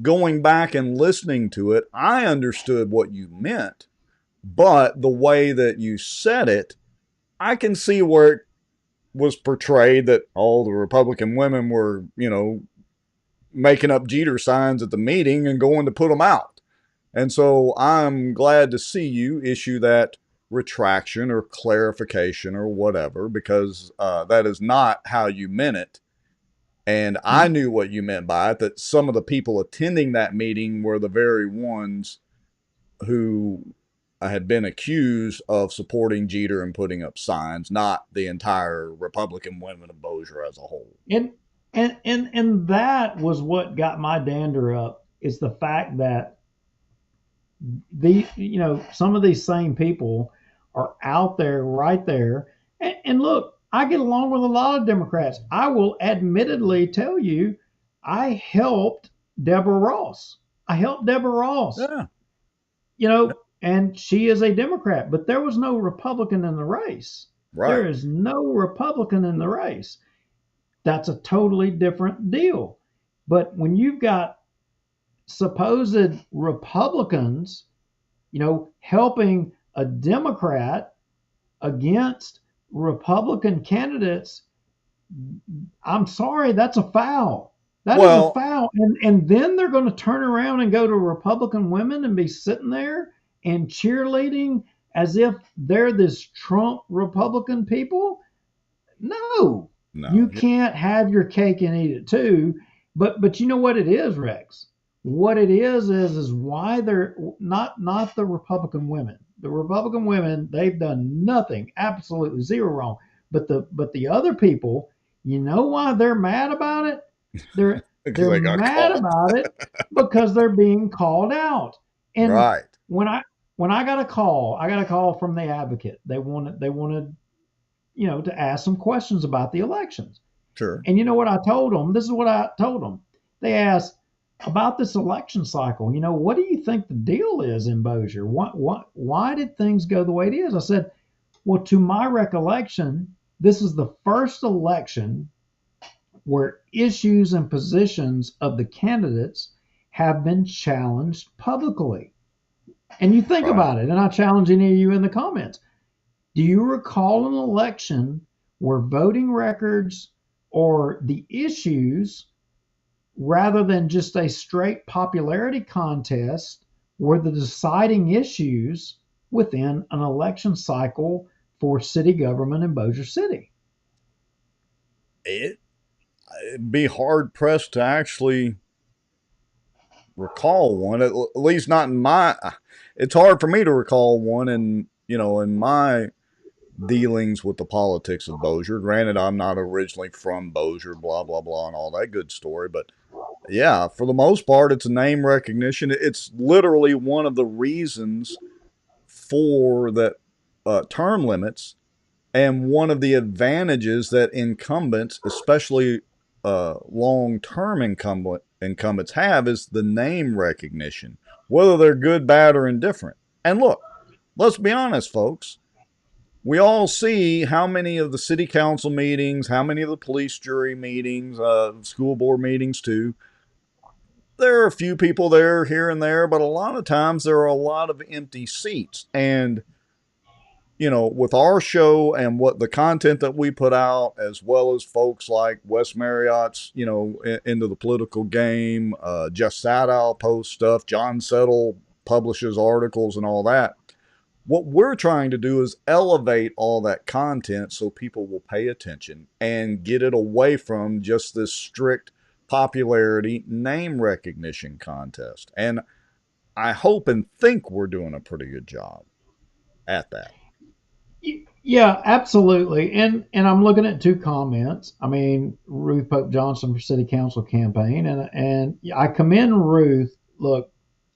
going back and listening to it, I understood what you meant, but the way that you said it, I can see where it was portrayed that all the Republican women were, making up Jeter signs at the meeting and going to put them out. And so I'm glad to see you issue that retraction or clarification or whatever, because that is not how you meant it. And I knew what you meant by it, that some of the people attending that meeting were the very ones who had been accused of supporting Jeter and putting up signs, not the entire Republican women of Bossier as a whole. And that was what got my dander up, is the fact that some of these same people are out there, right there. And look, I get along with a lot of Democrats. I will admittedly tell you, I helped Deborah Ross. Yeah. And she is a Democrat, but there was no Republican in the race. Right. There is no Republican in the race. That's a totally different deal. But when you've got supposed Republicans, helping a Democrat against Republican candidates, I'm sorry, that's a foul. That is a foul. And then they're going to turn around and go to Republican women and be sitting there and cheerleading as if they're this Trump Republican people. No, you can't have your cake and eat it too. But you know what it is, Rex? What it is why they're not the Republican women. The Republican women, they've done nothing, absolutely zero wrong. But the other people, you know why they're mad about it? They're mad about it because they're being called out. And right. when I got a call from the Advocate. They wanted to ask some questions about the elections. Sure. And you know what I told them? This is what I told them. They asked about this election cycle. What do you think the deal is in Bossier? Why did things go the way it is? I said, well, to my recollection, this is the first election where issues and positions of the candidates have been challenged publicly. And you think about it, and I challenge any of you in the comments. Do you recall an election where voting records or the issues, rather than just a straight popularity contest, were the deciding issues within an election cycle for city government in Bossier City? It'd be hard pressed to actually recall one, at least not in my. It's hard for me to recall one in my dealings with the politics of Bossier. Granted, I'm not originally from Bossier, blah blah blah, and all that good story, but yeah, for the most part, it's a name recognition. It's literally one of the reasons for that term limits And one of the advantages that incumbents, especially long-term incumbents have, is the name recognition, whether they're good, bad, or indifferent. And look, let's be honest, folks. We all see how many of the city council meetings, how many of the police jury meetings, school board meetings too. There are a few people there, here and there, but a lot of times there are a lot of empty seats. And with our show and what the content that we put out, as well as folks like Wes Marriott's, into the political game, Jeff Sadow posts stuff, John Settle publishes articles and all that. What we're trying to do is elevate all that content so people will pay attention and get it away from just this strict popularity name recognition contest. And I hope and think we're doing a pretty good job at that. Yeah, absolutely. And I'm looking at two comments. I mean, Ruth Pope Johnson for city council campaign, and I commend Ruth. Look,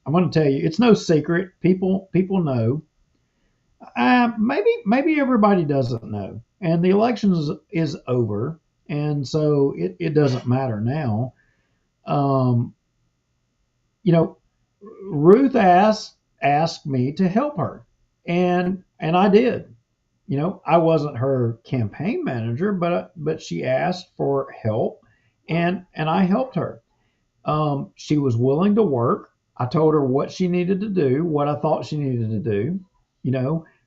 I'm going to tell you, it's no secret. People know. Maybe everybody doesn't know, and the election is over, and so it doesn't matter now. You know, Ruth asked me to help her, and I did. I wasn't her campaign manager, but she asked for help, and I helped her. She was willing to work. I told her what she needed to do, what I thought she needed to do.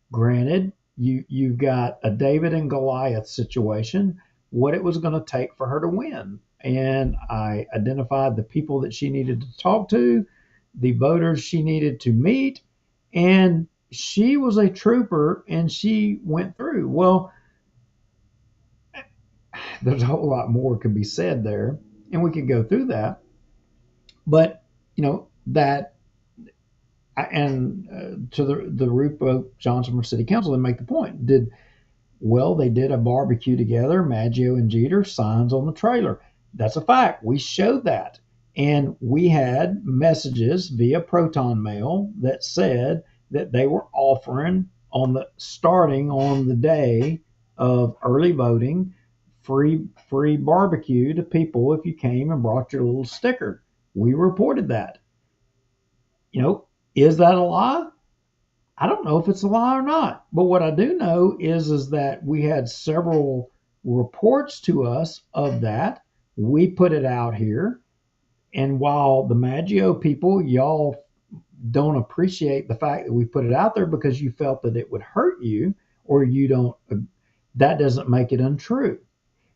Granted, you've got a David and Goliath situation, what it was going to take for her to win. And I identified the people that she needed to talk to, the voters she needed to meet, and she was a trooper and she went through. Well, there's a whole lot more could be said there, and we could go through that. But, that to the Ruth Johnson for City Council, they make the point. They did a barbecue together, Maggio and Jeter, signs on the trailer. That's a fact. We showed that. And we had messages via Proton Mail that said that they were offering starting on the day of early voting, free barbecue to people if you came and brought your little sticker. We reported that. Is that a lie? I don't know if it's a lie or not. But what I do know is that we had several reports to us of that. We put it out here. And while the Maggio people, y'all don't appreciate the fact that we put it out there because you felt that it would hurt you, or that doesn't make it untrue.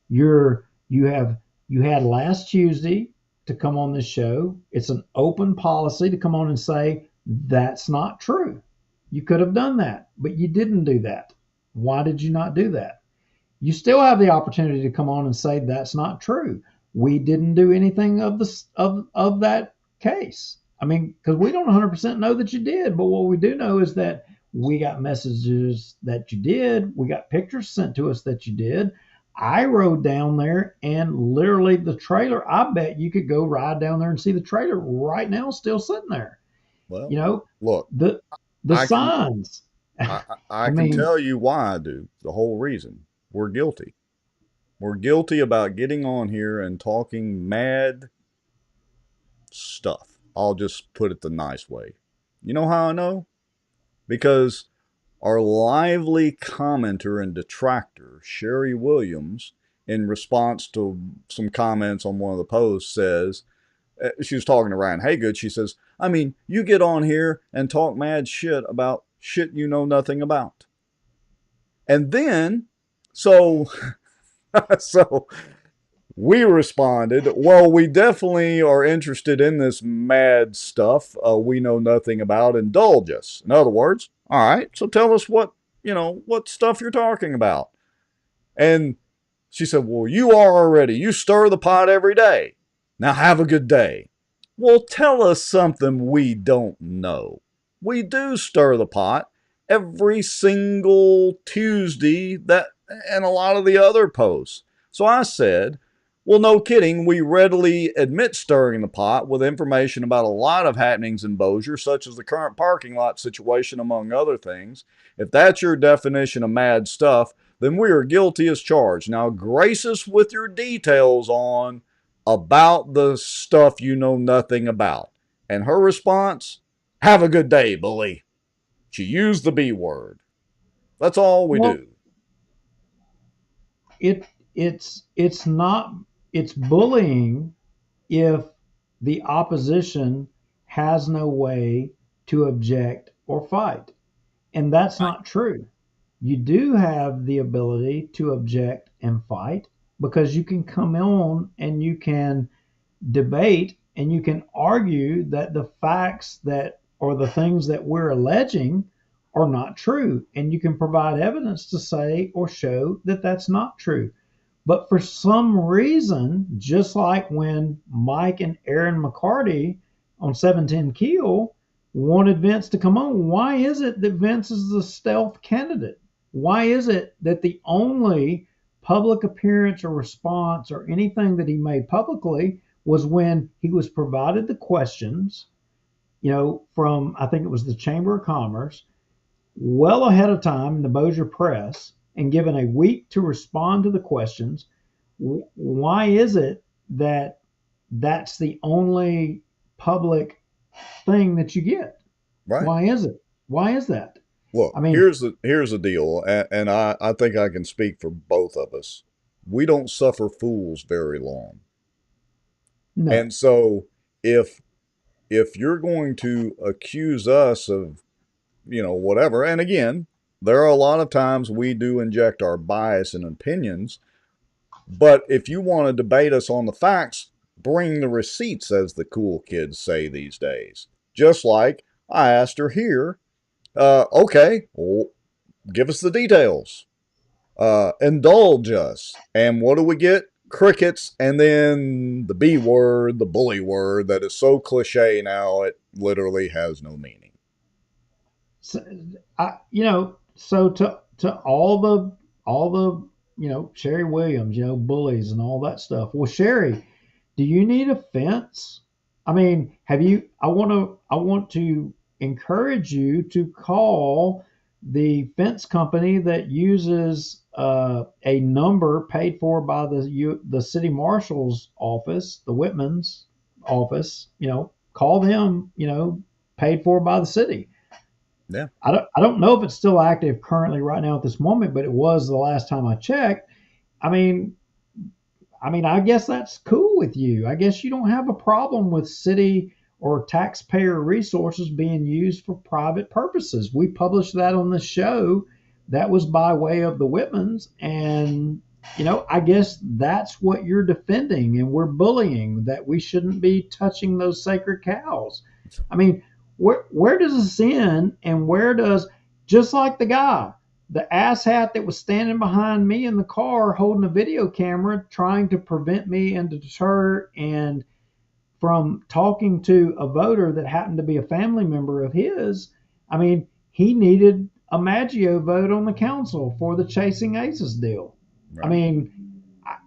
You had last Tuesday to come on this show. It's an open policy to come on and say that's not true. You could have done that, but you didn't do that. Why did you not do that? You still have the opportunity to come on and say that's not true. We didn't do anything of that case. I mean, because we don't 100% know that you did, but what we do know is that we got messages that you did. We got pictures sent to us that you did. I rode down there, and literally the trailer, I bet you could go ride down there and see the trailer right now still sitting there. Well, look, the signs. I can tell you why I do. The whole reason. We're guilty. We're guilty about getting on here and talking mad stuff. I'll just put it the nice way. You know how I know? Because our lively commenter and detractor, Sherry Williams, in response to some comments on one of the posts, says, she was talking to Ryan Haygood, she says, I mean, you get on here and talk mad shit about shit you know nothing about. And then, so we responded, well, we definitely are interested in this mad stuff we know nothing about. Indulge us. In other words, all right, so tell us what stuff you're talking about. And she said, well, you are already. You stir the pot every day. Now have a good day. Well, tell us something we don't know. We do stir the pot every single Tuesday, and a lot of the other posts. So I said, well, no kidding, we readily admit stirring the pot with information about a lot of happenings in Bossier, such as the current parking lot situation, among other things. If that's your definition of mad stuff, then we are guilty as charged. Now grace us with your details on about the stuff you know nothing about. And her response, have a good day, bully. She used the B word. That's all we Well, do. it's not, it's bullying if the opposition has no way to object or fight. And that's not true. You do have the ability to object and fight because you can come on and you can debate and you can argue that the facts that or the things that we're alleging are not true. And you can provide evidence to say or show that that's not true. But for some reason, just like when Mike and Aaron McCarty on 710 Keel wanted Vince to come on, why is it that Vince is the stealth candidate? Why is it that the only public appearance or response or anything that he made publicly was when he was provided the questions, from, I think it was the Chamber of Commerce, well ahead of time in the Bossier Press, and given a week to respond to the questions? Why is it that that's the only public thing that you get? Right. Why is it? Why is that? Look, I mean, here's the deal, and I think I can speak for both of us. We don't suffer fools very long. no. And so if you're going to accuse us of, whatever, and again, there are a lot of times we do inject our bias and opinions, but if you want to debate us on the facts, bring the receipts, as the cool kids say these days. Just like I asked her here, okay, well, give us the details. Indulge us. And what do we get? Crickets, and then the B word, the bully word that is so cliche now it literally has no meaning. So, so to all the Sherry Williams, bullies and all that stuff. Well, Sherry, do you need a fence? I mean, I want to encourage you to call the fence company that uses a number paid for by the city marshal's office, the Whitman's office. Call them. Paid for by the city. Yeah. I don't know if it's still active currently right now at this moment, but it was the last time I checked. I mean, I guess that's cool with you. I guess you don't have a problem with city or taxpayer resources being used for private purposes. We published that on the show. That was by way of the Whitmans. And, I guess that's what you're defending. And we're bullying that we shouldn't be touching those sacred cows. I mean, where does this end, and where does, just like the guy, the asshat that was standing behind me in the car holding a video camera trying to prevent me and to deter and from talking to a voter that happened to be a family member of his. I mean, he needed a Maggio vote on the council for the Chasing Aces deal. Right. I mean,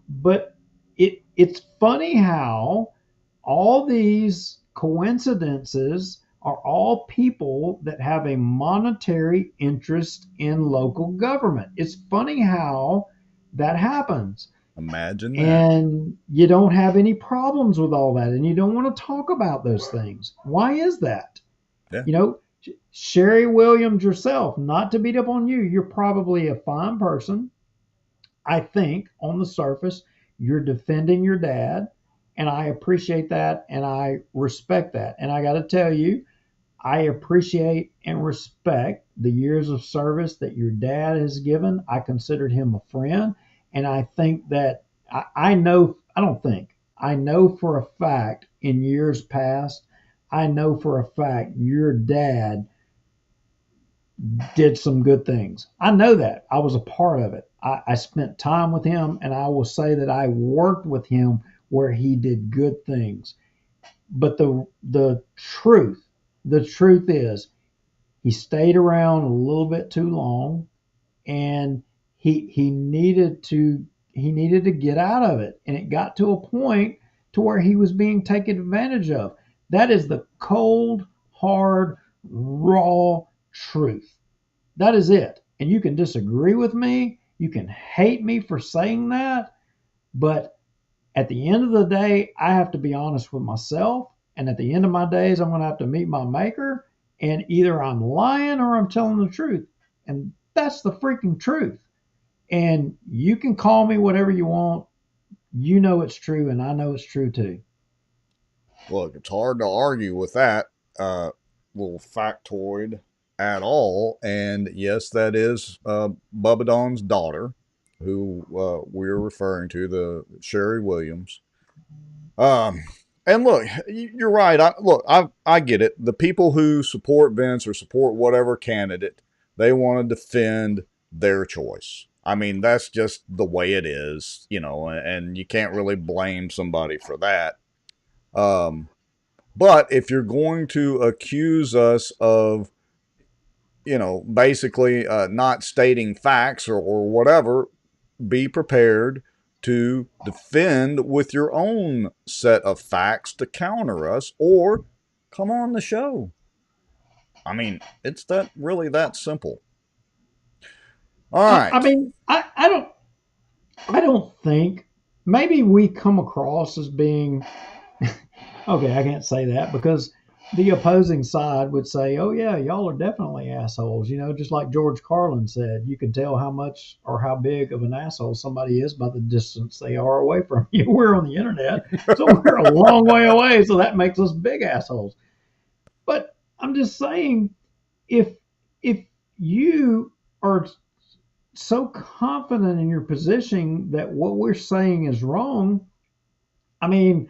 but it's funny how all these coincidences are all people that have a monetary interest in local government. It's funny how that happens. Imagine that. And you don't have any problems with all that, and you don't want to talk about those things. Why is that? Yeah. Sherry Williams yourself, not to beat up on you, you're probably a fine person. I think on the surface, you're defending your dad, and I appreciate that, and I respect that. And I got to tell you, I appreciate and respect the years of service that your dad has given. I considered him a friend. And I think that I know for a fact in years past, I know for a fact your dad did some good things. I know that. I was a part of it. I spent time with him, and I will say that I worked with him where he did good things. But the truth is he stayed around a little bit too long, and he needed to get out of it, and it got to a point to where he was being taken advantage of. That is the cold, hard, raw truth. That is it. And you can disagree with me, You can hate me for saying that, but at the end of the day, I have to be honest with myself. And at the end of my days, I'm going to have to meet my maker. And either I'm lying or I'm telling the truth. And that's the freaking truth. And you can call me whatever you want. You know it's true, and I know it's true too. Look, it's hard to argue with that little factoid at all. And yes, that is Bubba Don's daughter, who we're referring to, the Sherry Williams. And look, you're right. I get it. The people who support Vince or support whatever candidate, they want to defend their choice. I mean, that's just the way it is, and you can't really blame somebody for that. But if you're going to accuse us of, basically not stating facts or whatever, be prepared to defend with your own set of facts to counter us, or come on the show. I mean, it's really that simple. All right. I mean, I don't think, maybe we come across as being okay, I can't say that because the opposing side would say, oh yeah, y'all are definitely assholes. Just like George Carlin said, you can tell how much or how big of an asshole somebody is by the distance they are away from you. We're on the internet, so we're a long way away, so that makes us big assholes. But I'm just saying, if you are so confident in your position that what we're saying is wrong, I mean,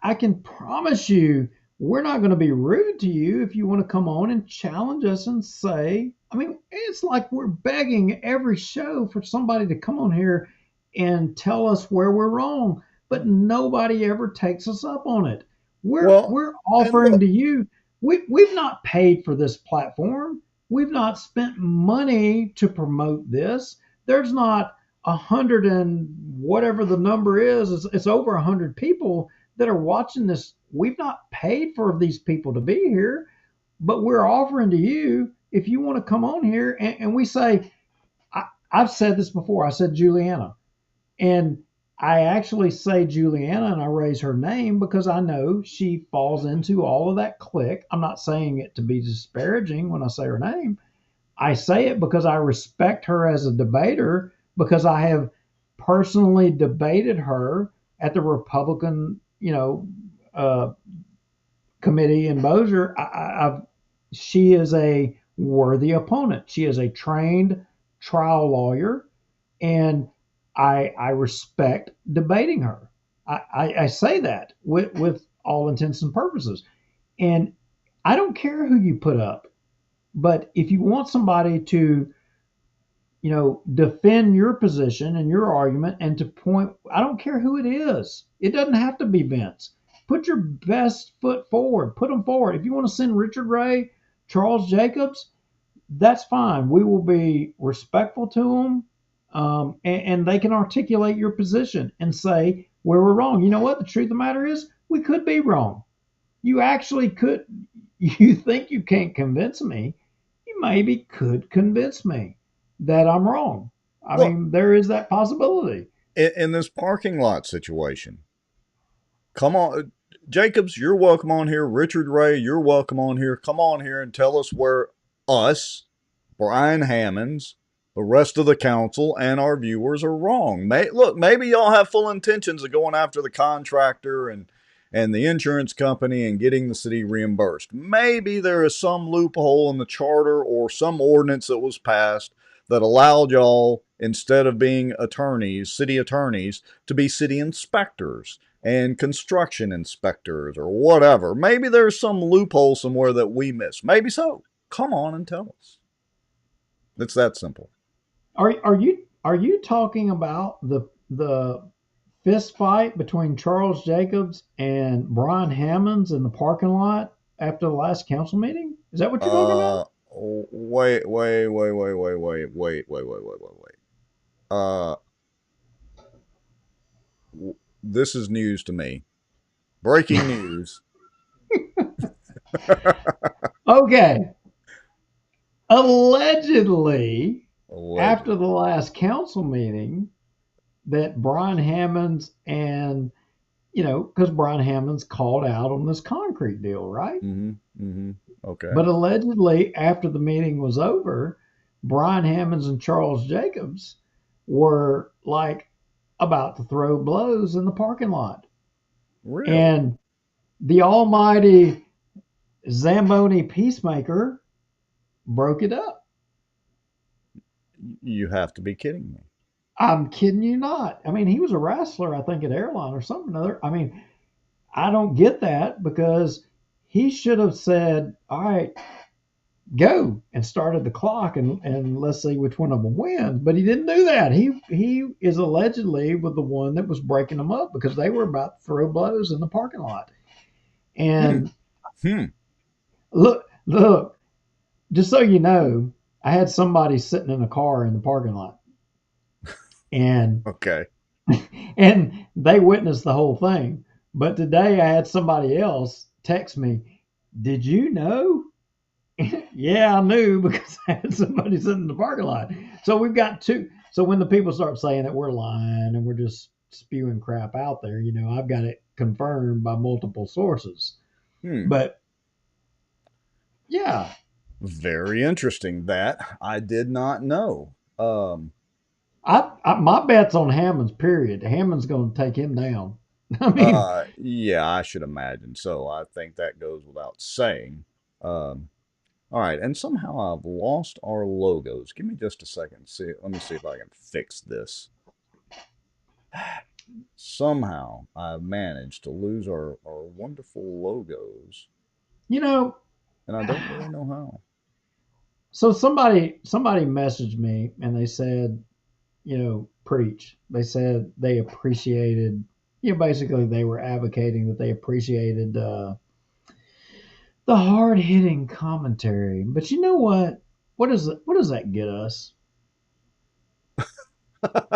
I can promise you we're not going to be rude to you if you want to come on and challenge us and say, I mean, it's like we're begging every show for somebody to come on here and tell us where we're wrong, but nobody ever takes us up on it. We're offering to you, we've not paid for this platform. We've not spent money to promote this. There's not 100 and whatever the number is, it's over 100 people that are watching this. We've not paid for these people to be here, but we're offering to you, if you want to come on here, and we say, I've said this before, I said Juliana, and I actually say Juliana and I raise her name because I know she falls into all of that clique. I'm not saying it to be disparaging when I say her name. I say it because I respect her as a debater, because I have personally debated her at the Republican, committee in Bossier. She is a worthy opponent. She is a trained trial lawyer, and I respect debating her. I say that with all intents and purposes. And I don't care who you put up, but if you want somebody to, defend your position and your argument and to point, I don't care who it is. It doesn't have to be Vince. Put your best foot forward. Put them forward. If you want to send Richard Ray, Charles Jacobs, that's fine. We will be respectful to them, and they can articulate your position and say where we're wrong. You know what? The truth of the matter is, we could be wrong. You actually could. You think you can't convince me. You maybe could convince me that I'm wrong. I mean, there is that possibility. In this parking lot situation, come on, Jacobs, you're welcome on here. Richard Ray, you're welcome on here. Come on here and tell us where us, Brian Hammonds, the rest of the council, and our viewers are wrong. Look, maybe y'all have full intentions of going after the contractor and the insurance company and getting the city reimbursed. Maybe there is some loophole in the charter or some ordinance that was passed that allowed y'all, instead of being attorneys, city attorneys, to be city inspectors and construction inspectors or whatever. Maybe there's some loophole somewhere that we missed. Maybe so. Come on and tell us. It's that simple. Are you talking about the fist fight between Charles Jacobs and Brian Hammonds in the parking lot after the last council meeting? Is that what you're talking about? Wait. This is news to me. Breaking news. Okay. Allegedly, after the last council meeting that Brian Hammonds and, because Brian Hammonds called out on this concrete deal, right? Okay. But allegedly, after the meeting was over, Brian Hammonds and Charles Jacobs were like about to throw blows in the parking lot. Really? And the almighty Zamboni peacemaker broke it up. You have to be kidding me. I'm kidding you not. I mean, he was a wrestler, I think, at Airline or something or other. I mean, I don't get that because he should have said, all right, go, and started the clock and let's see which one of them wins. But he didn't do that. He is allegedly with the one that was breaking them up because they were about to throw blows in the parking lot. And look, just so you know, I had somebody sitting in a car in the parking lot. And okay. And they witnessed the whole thing. But today I had somebody else text me, did you know? Yeah, I knew because I had somebody sitting in the parking lot. So we've got two. So when the people start saying that we're lying and we're just spewing crap out there, I've got it confirmed by multiple sources. But yeah. Very interesting. That I did not know. My bet's on Hammonds, period. Hammond's going to take him down. I mean, yeah, I should imagine so. I think that goes without saying. All right, and somehow I've lost our logos. Give me just a second. Let me see if I can fix this. Somehow I've managed to lose our wonderful logos. And I don't really know how. So somebody messaged me and they said, preach. They said they appreciated, basically they were advocating that they appreciated the hard hitting commentary. But you know what? What does that get us?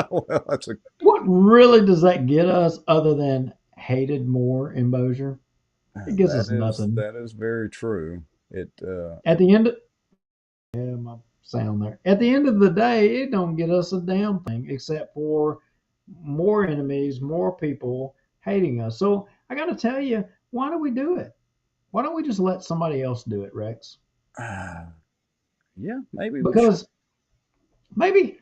Well, what really does that get us other than hated more in Bossier? It gives us nothing. That is very true. At the end of, my sound there. At the end of the day, it don't get us a damn thing except for more enemies, more people hating us. So I got to tell you, why do we do it? Why don't we just let somebody else do it, Rex? Yeah, maybe. Because maybe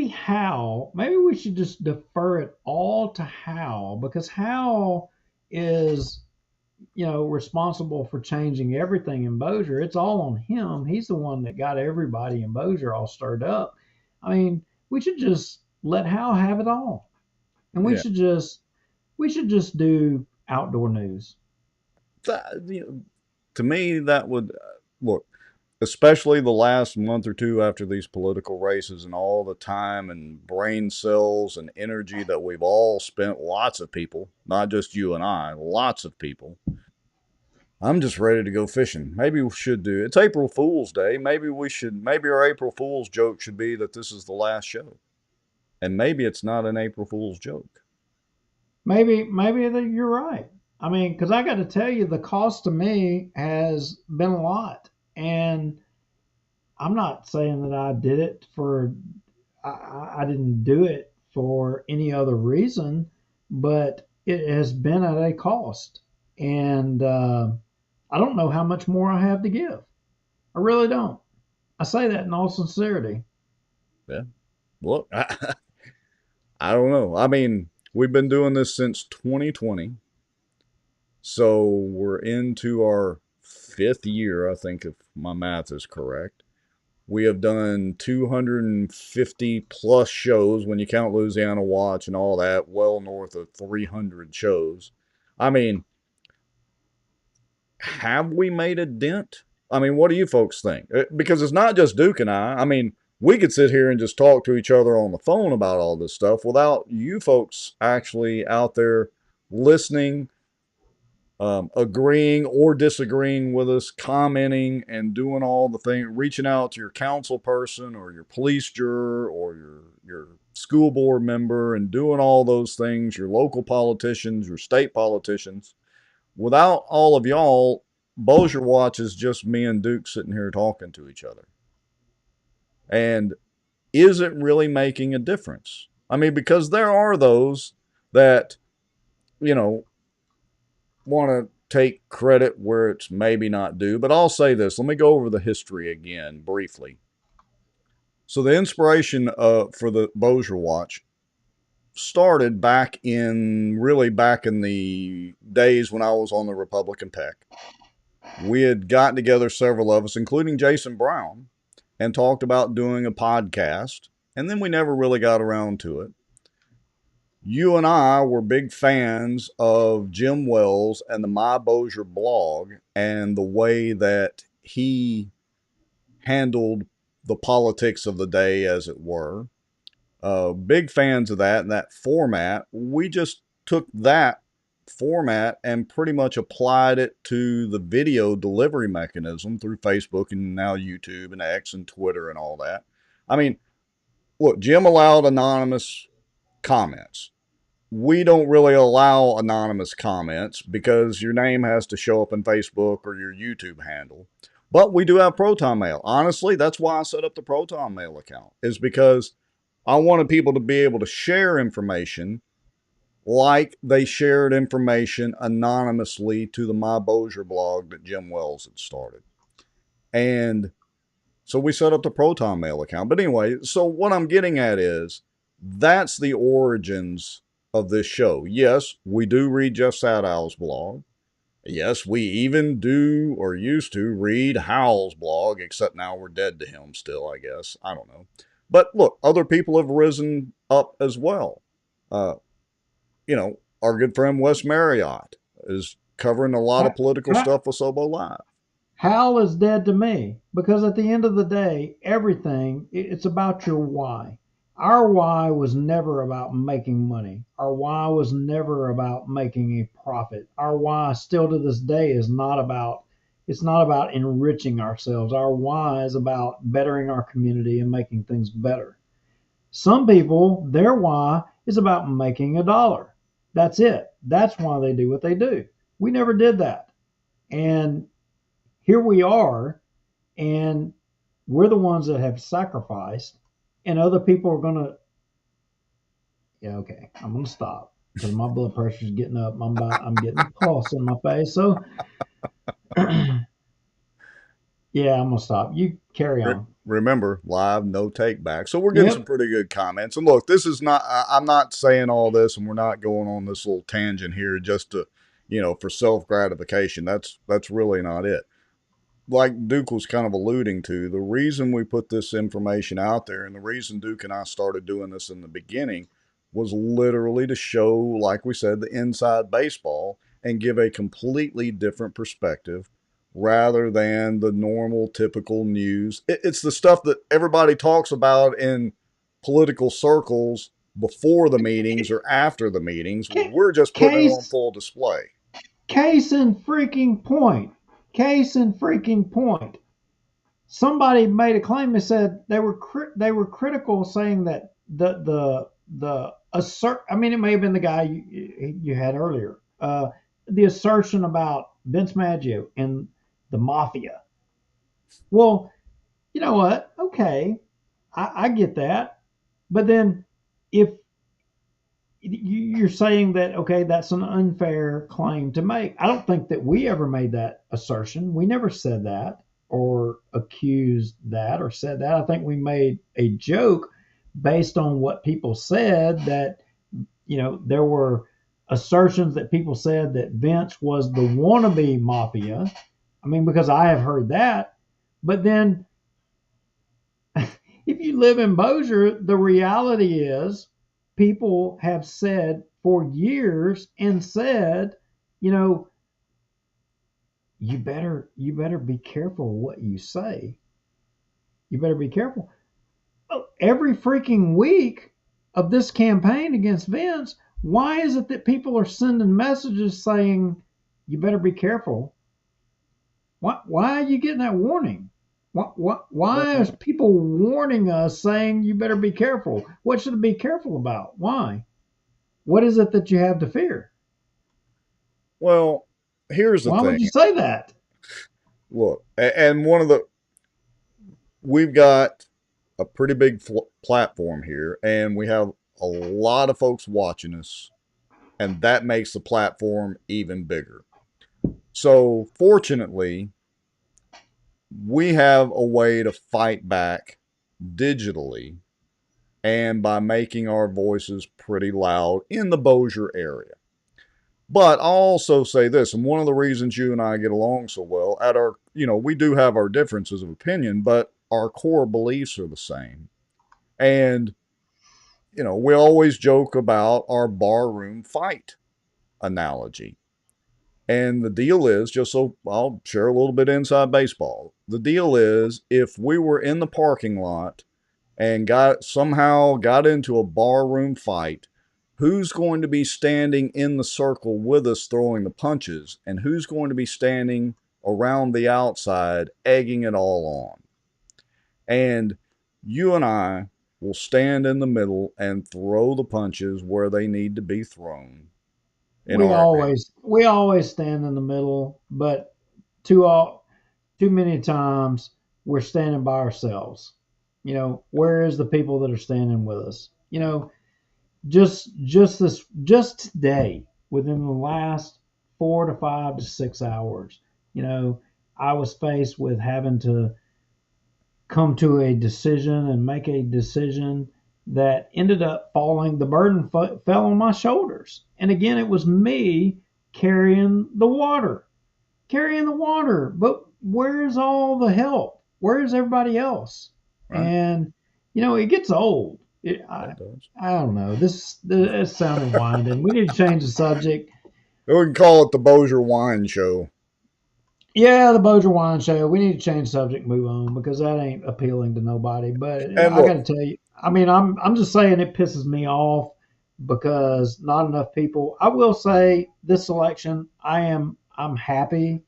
Hal, maybe we should just defer it all to Hal, because Hal is, responsible for changing everything in Bossier. It's all on him. He's the one that got everybody in Bossier all stirred up. I mean, we should just let Hal have it all, and we should just do outdoor news. To me, that would look, especially the last month or two after these political races and all the time and brain cells and energy that we've all spent, lots of people, not just you and I, lots of people. I'm just ready to go fishing. Maybe we should do, it's April Fool's Day. Maybe our April Fool's joke should be that this is the last show. And maybe it's not an April Fool's joke. Maybe you're right. I mean, because I got to tell you, the cost to me has been a lot. And I'm not saying that I did it I didn't do it for any other reason, but it has been at a cost. And I don't know how much more I have to give. I really don't. I say that in all sincerity. Yeah. Look, I don't know. I mean, we've been doing this since 2020. So we're into our 5th year, I think, if my math is correct. We have done 250 plus shows when you count Louisiana Watch and all that, well north of 300 shows. I mean, have we made a dent? I mean, what do you folks think? Because it's not just Duke and I. I mean, we could sit here and just talk to each other on the phone about all this stuff without you folks actually out there listening, agreeing or disagreeing with us, commenting and doing all the things, reaching out to your council person or your police juror or your school board member and doing all those things, your local politicians, your state politicians. Without all of y'all, Bossier Watch is just me and Duke sitting here talking to each other. And is it really making a difference? I mean, because there are those that, you know, want to take credit where it's maybe not due. But I'll say this. Let me go over the history again briefly. So the inspiration for the Bossier Watch started back in the days when I was on the Republican PEC. We had gotten together, several of us, including Jason Brown, and talked about doing a podcast. And then we never really got around to it. You and I were big fans of Jim Wells and the My Bossier blog and the way that he handled the politics of the day, as it were. Big fans of that and that format. We just took that format and pretty much applied it to the video delivery mechanism through Facebook and now YouTube and X and Twitter and all that. I mean, look, Jim allowed anonymous comments. We don't really allow anonymous comments because your name has to show up in Facebook or your YouTube handle. But we do have Proton Mail. Honestly, that's why I set up the Proton Mail account, is because I wanted people to be able to share information like they shared information anonymously to the My Bossier blog that Jim Wells had started. And so we set up the Proton Mail account. But anyway, so what I'm getting at is that's the origins of this show. Yes, we do read Jeff Sadow's blog. Yes, we even do or used to read Howell's blog, except now we're dead to him still, I guess. I don't know. But look, other people have risen up as well. You know, our good friend Wes Marriott is covering a lot of political stuff with Sobo Live. Hal is dead to me because at the end of the day, everything, it's about your why. Our why was never about making money. Our why was never about making a profit. Our why still to this day is not about, it's not about enriching ourselves. Our why is about bettering our community and making things better. Some people, their why is about making a dollar. That's it. That's why they do what they do. We never did that. And here we are, and we're the ones that have sacrificed, and other people are going to, yeah, okay, I'm going to stop because my blood pressure is getting up. I'm getting a pulse in my face. So, yeah, I'm going to stop. You carry on. Remember, live, no take back. So we're getting some pretty good comments. And look, this is not, I'm not saying all this and we're not going on this little tangent here just to, you know, for self gratification. That's really not it. Like Duke was kind of alluding to, the reason we put this information out there and the reason Duke and I started doing this in the beginning was literally to show, like we said, the inside baseball and give a completely different perspective rather than the normal, typical news. It's the stuff that everybody talks about in political circles before the meetings or after the meetings. We're just putting it on full display. Case in freaking point. Case in freaking point. Somebody made a claim. They said they were critical, saying that the assert. I mean, it may have been the guy you had earlier. The assertion about Vince Maggio and the mafia. Well, you know what? Okay, I get that. But then if you're saying that, okay, that's an unfair claim to make. I don't think that we ever made that assertion. We never said that or accused that or said that. I think we made a joke based on what people said, that, you know, there were assertions that people said that Vince was the wannabe mafia. I mean, because I have heard that. But then if you live in Bossier, the reality is people have said for years and said, you know, you better be careful what you say. You better be careful. Every freaking week of this campaign against Vince, why is it that people are sending messages saying, you better be careful? Why are you getting that warning? Why is people warning us saying you better be careful? What should I be careful about? Why? What is it that you have to fear? Well, here's the thing. Why would you say that? Look, and we've got a pretty big platform here, and we have a lot of folks watching us, and that makes the platform even bigger. So fortunately, we have a way to fight back digitally and by making our voices pretty loud in the Bossier area. But I'll also say this, and one of the reasons you and I get along so well, at our, we do have our differences of opinion, but our core beliefs are the same. And, we always joke about our barroom fight analogy. And the deal is, just so I'll share a little bit inside baseball. The deal is, if we were in the parking lot and somehow got into a barroom fight, who's going to be standing in the circle with us throwing the punches, and who's going to be standing around the outside egging it all on? And you and I will stand in the middle and throw the punches where they need to be thrown. We always stand in the middle, but too many times we're standing by ourselves. Where is the people that are standing with us? Just today, within the last 4 to 5 to 6 hours, I was faced with having to come to a decision and make a decision that ended up the burden fell on my shoulders. And again, it was me carrying the water. But where's all the help? Where's everybody else? Right. And, it gets old. I don't know. This sounded winding. We need to change the subject. We can call it the Bossier Wine Show. Yeah, the Bossier Wine Show. We need to change the subject, move on, because that ain't appealing to nobody. But I got to tell you, I'm just saying it pisses me off because not enough people. I will say this election, I'm happy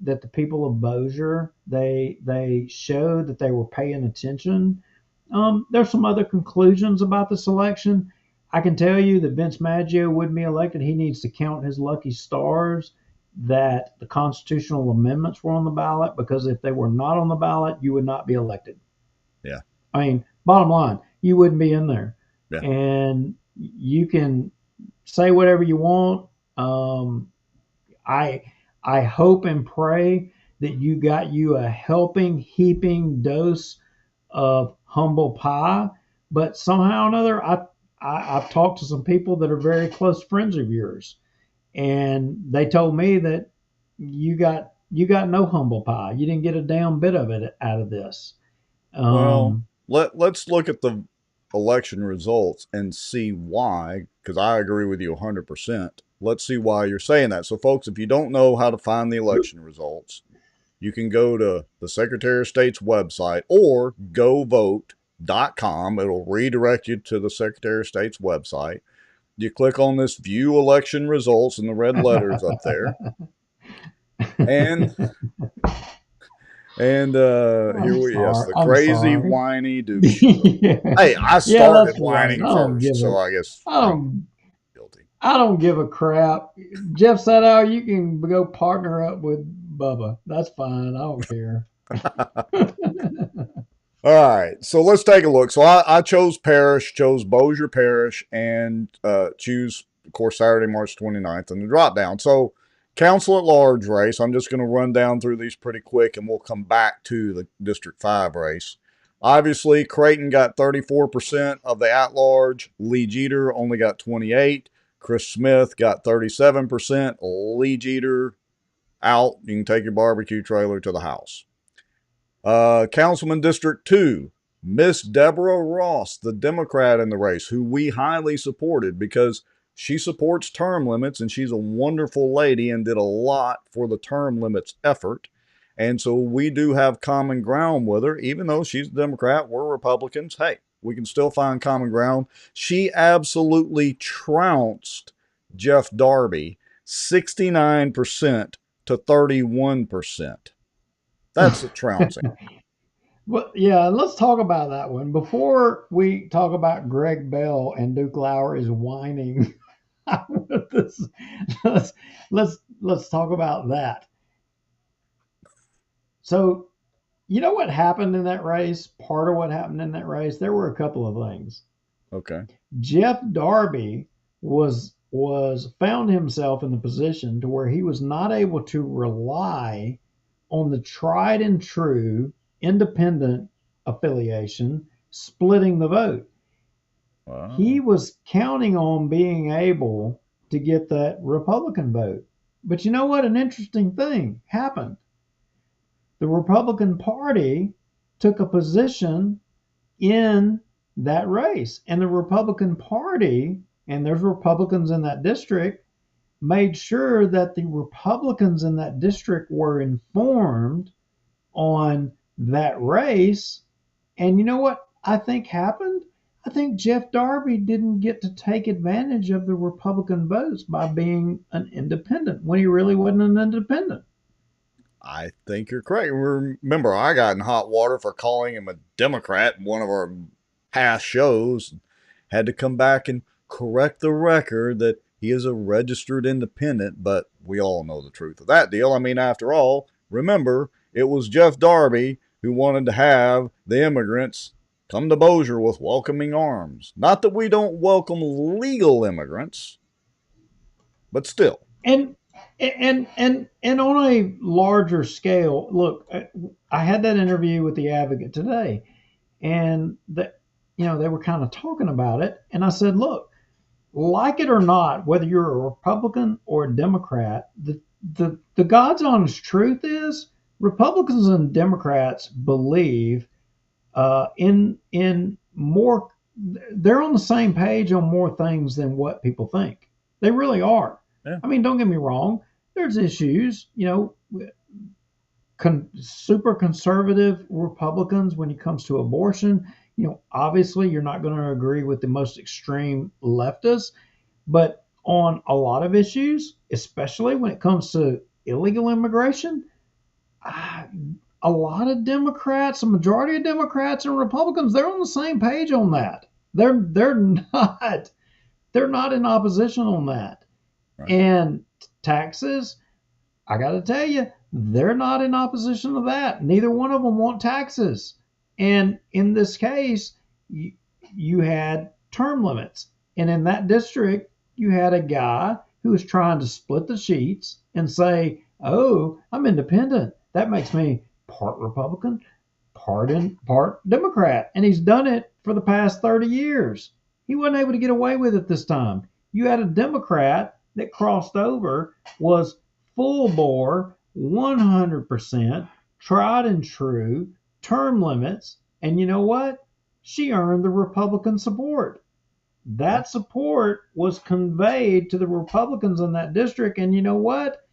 that the people of Bossier they showed that they were paying attention. There's some other conclusions about this election. I can tell you that Vince Maggio wouldn't be elected. He needs to count his lucky stars that the constitutional amendments were on the ballot, because if they were not on the ballot, you would not be elected. Yeah. Bottom line, you wouldn't be in there. Yeah. And you can say whatever you want. I hope and pray that you got you a heaping dose of humble pie, but somehow or another, I've talked to some people that are very close friends of yours, and they told me that you got no humble pie. You didn't get a damn bit of it out of this. Well, let's look at the election results and see why, because I agree with you 100%. Let's see why you're saying that. So, folks, if you don't know how to find the election results, you can go to the Secretary of State's website or govote.com. It'll redirect you to the Secretary of State's website. You click on this view election results in the red letters up there. And the crazy whiny Duke show. Yeah. Hey, I started whining first, so I guess I'm guilty. I don't give a crap. Jeff Sadow, you can go partner up with Bubba. That's fine. I don't care. All right, so let's take a look. So I chose Bossier Parish, and choose, of course, Saturday, March 29th, and the drop down. So council at large race, I'm just going to run down through these pretty quick, and we'll come back to the District 5 race. Obviously, Creighton got 34% of the at-large. Lee Jeter only got 28%. Chris Smith got 37%. Lee Jeter out. You can take your barbecue trailer to the house. Councilman District 2, Miss Deborah Ross, the Democrat in the race, who we highly supported because she supports term limits, and she's a wonderful lady and did a lot for the term limits effort. And so we do have common ground with her. Even though she's a Democrat, we're Republicans. Hey, we can still find common ground. She absolutely trounced Jeff Darby 69% to 31%. That's a trouncing. Well, yeah, let's talk about that one. Before we talk about Greg Bell and Duke Lowry's whining, let's talk about that. So You know what happened in that race? Part of what happened in that race, there were a couple of things. Okay. Jeff Darby was found himself in the position to where he was not able to rely on the tried and true independent affiliation splitting the vote. Wow. He was counting on being able to get that Republican vote. But you know what? An interesting thing happened. The Republican Party took a position in that race, and the Republican Party, and there's Republicans in that district, made sure that the Republicans in that district were informed on that race. And you know what I think happened? I think Jeff Darby didn't get to take advantage of the Republican votes by being an independent when he really wasn't an independent. I think you're correct. Remember, I got in hot water for calling him a Democrat in one of our past shows. Had to come back and correct the record that he is a registered independent, but we all know the truth of that deal. I mean, after all, remember, it was Jeff Darby who wanted to have the immigrants come to Bossier with welcoming arms. Not that we don't welcome legal immigrants, but still. And on a larger scale, look, I had that interview with the Advocate today, and that they were kind of talking about it, and I said, look, like it or not, whether you're a Republican or a Democrat, the God's honest truth is Republicans and Democrats believe in more. They're on the same page on more things than what people think. They really are. Yeah. I mean, don't get me wrong. There's issues, super conservative Republicans when it comes to abortion. Obviously, you're not going to agree with the most extreme leftists, but on a lot of issues, especially when it comes to illegal immigration, a lot of Democrats, a majority of Democrats and Republicans, they're on the same page on that. They're not in opposition on that. Right. And taxes, I got to tell you, they're not in opposition to that. Neither one of them want taxes. And in this case, you had term limits. And in that district, you had a guy who was trying to split the sheets and say, oh, I'm independent. That makes me part Republican, part Democrat. And he's done it for the past 30 years. He wasn't able to get away with it this time. You had a Democrat that crossed over, was full bore, 100%, tried and true, term limits, and you know what? She earned the Republican support. That support was conveyed to the Republicans in that district, and you know what?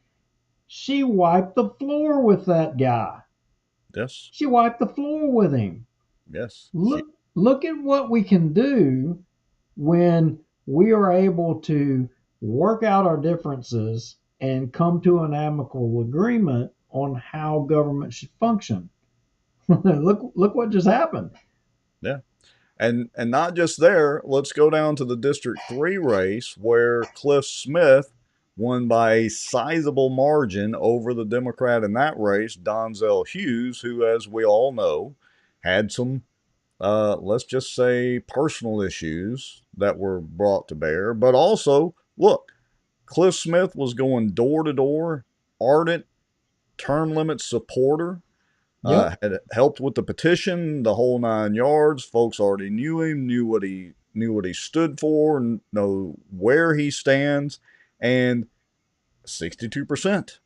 She wiped the floor with that guy. Yes. She wiped the floor with him. Yes. Look at what we can do when we are able to work out our differences and come to an amicable agreement on how government should function. Look what just happened. Yeah. And not just there, let's go down to the District 3 race where Cliff Smith won by a sizable margin over the Democrat in that race, Donzel Hughes, who, as we all know, had some, let's just say, personal issues that were brought to bear. But also, look, Cliff Smith was going door to door, ardent term limit supporter. Yep. Had helped with the petition, the whole 9 yards. Folks already knew him, knew what he stood for, know where he stands, and 62%.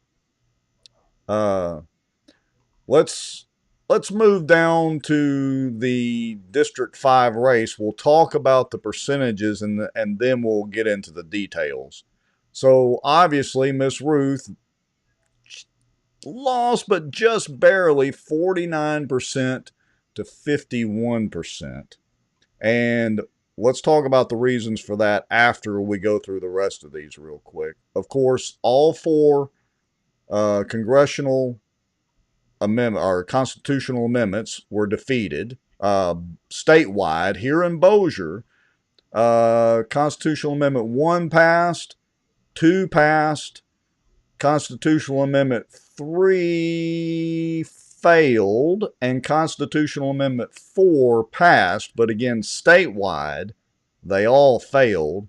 Let's move down to the District 5 race. We'll talk about the percentages and then we'll get into the details. So obviously, Miss Ruth lost, but just barely, 49% to 51%. And let's talk about the reasons for that after we go through the rest of these real quick. Of course, all 4 congressional amendment or constitutional amendments were defeated statewide. Here in Bossier, Constitutional Amendment 1 passed, 2 passed, Constitutional Amendment 3 failed and Constitutional Amendment 4 passed, but again, statewide, they all failed.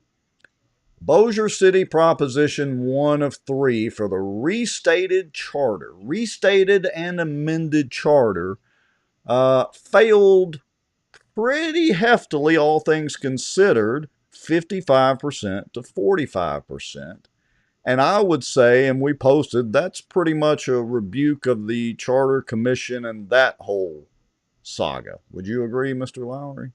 Bossier City Proposition 1 of 3 for the restated and amended charter, failed pretty heftily, all things considered, 55% to 45%. And I would say, and we posted, that's pretty much a rebuke of the Charter Commission and that whole saga. Would you agree, Mr. Lowry?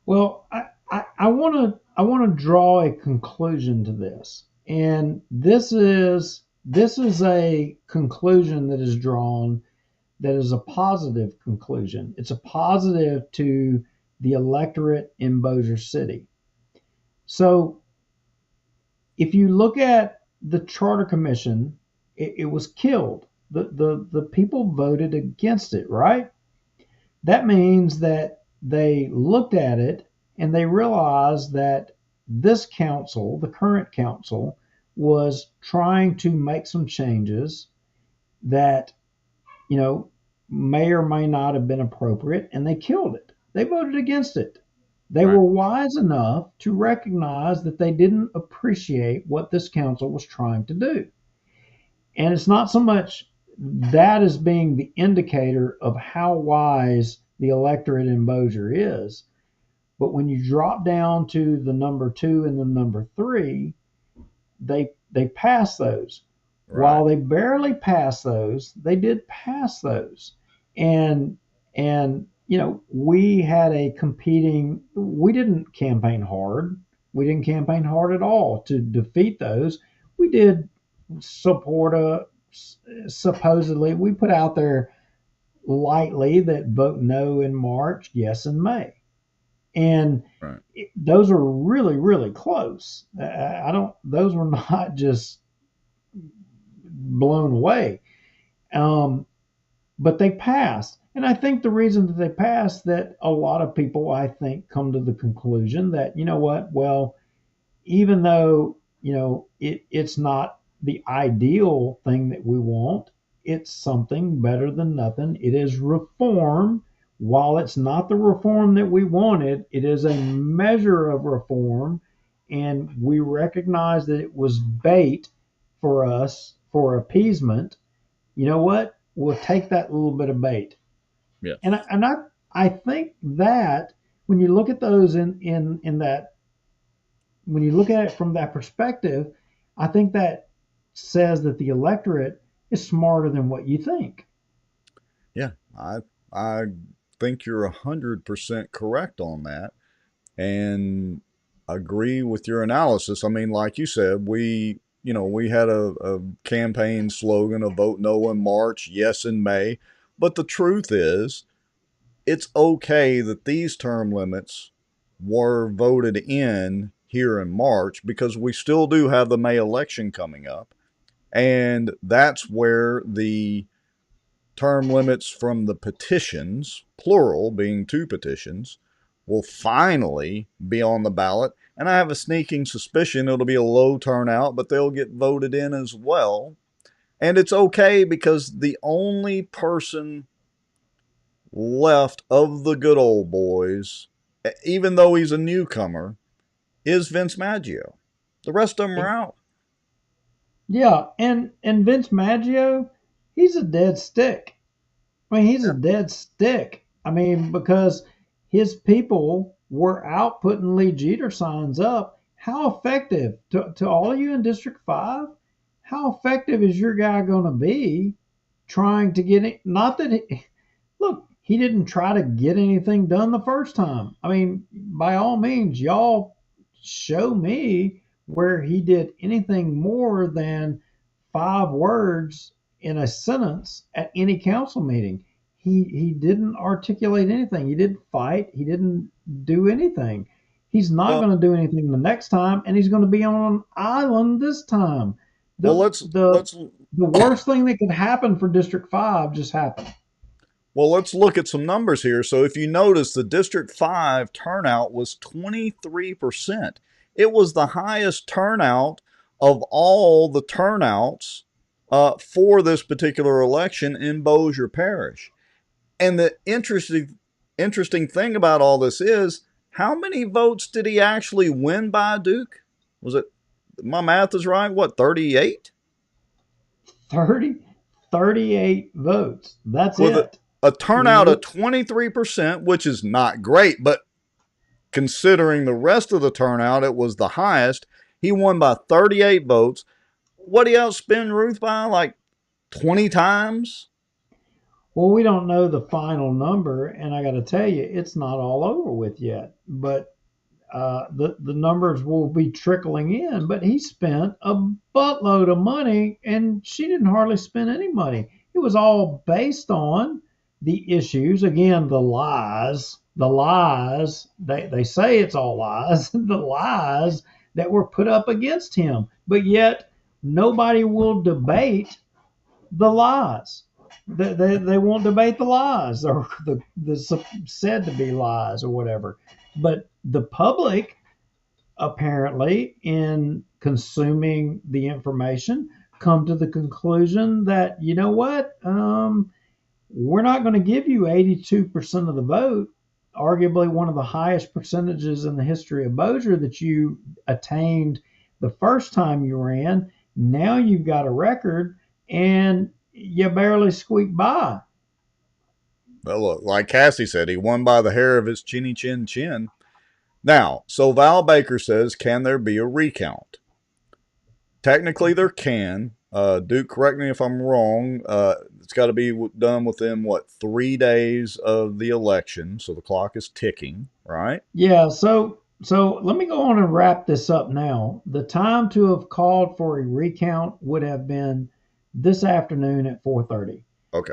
Well, I want to draw a conclusion to this, and this is a conclusion that is drawn that is a positive conclusion. It's a positive to the electorate in Bossier City. So, if you look at the Charter Commission, it was killed. The people voted against it, right? That means that they looked at it and they realized that this council, the current council, was trying to make some changes that, may or may not have been appropriate, and they killed it. They voted against it. They were wise enough to recognize that they didn't appreciate what this council was trying to do. And it's not so much that as being the indicator of how wise the electorate in Bossier is, but when you drop down to the number 2 and the number 3, they pass those. Right. While they barely pass those, they did pass those. And we had we didn't campaign hard. We didn't campaign hard at all to defeat those. We did support supposedly, we put out there lightly that vote no in March, yes in May. And those are really, really close. Those were not just blown away. But they passed. And I think the reason that they passed, that a lot of people, I think, come to the conclusion that, well, even though, it's not the ideal thing that we want, it's something better than nothing. It is reform. While it's not the reform that we wanted, it is a measure of reform. And we recognize that it was bait for us for appeasement. You know what? We'll take that little bit of bait. Yeah. And I think that when you look at those in that, when you look at it from that perspective, I think that says that the electorate is smarter than what you think. Yeah, I think you're 100% correct on that, and agree with your analysis. I mean, like you said, we had a campaign slogan of vote no in March, yes in May. But the truth is, it's okay that these term limits were voted in here in March, because we still do have the May election coming up. And that's where the term limits from the petitions, plural being 2 petitions, will finally be on the ballot. And I have a sneaking suspicion it'll be a low turnout, but they'll get voted in as well. And it's okay, because the only person left of the good old boys, even though he's a newcomer, is Vince Maggio. The rest of them are out. Yeah, and Vince Maggio, he's a dead stick. I mean, he's a dead stick. I mean, because his people were out putting Lee Jeter signs up. How effective, to all of you in District 5, how effective is your guy going to be trying to get it? Not that he didn't try to get anything done the first time. I mean, by all means, y'all show me where he did anything more than 5 words in a sentence at any council meeting. He didn't articulate anything. He didn't fight. He didn't do anything. He's not going to do anything the next time, and he's going to be on an island this time. The worst thing that could happen for District 5 just happened. Well, let's look at some numbers here. So if you notice, the District 5 turnout was 23%. It was the highest turnout of all the turnouts for this particular election in Bossier Parish. And the interesting thing about all this is, how many votes did he actually win by, Duke? Was it, my math is right, what, 38? 38 votes. That's With it. a turnout of 23%, which is not great, but considering the rest of the turnout, it was the highest. He won by 38 votes. What did he outspend Ruth by, like 20 times? Well, we don't know the final number, and I got to tell you, it's not all over with yet. But the numbers will be trickling in. But he spent a buttload of money, and she didn't hardly spend any money. It was all based on the issues. Again, the lies. The lies. They say it's all lies. The lies that were put up against him. But yet, nobody will debate the lies. They won't debate the lies or the said to be lies or whatever. But the public, apparently, in consuming the information, come to the conclusion that, you know what, we're not going to give you 82% of the vote, arguably one of the highest percentages in the history of Bossier that you attained the first time you ran. Now you've got a record and you barely squeaked by. Well, look, like Cassie said, he won by the hair of his chinny chin chin. Now, so Val Baker says, can there be a recount? Technically, there can. Duke, correct me if I'm wrong. It's got to be done within, 3 days of the election. So the clock is ticking, right? Yeah, so let me go on and wrap this up now. The time to have called for a recount would have been this afternoon at 4:30. Okay.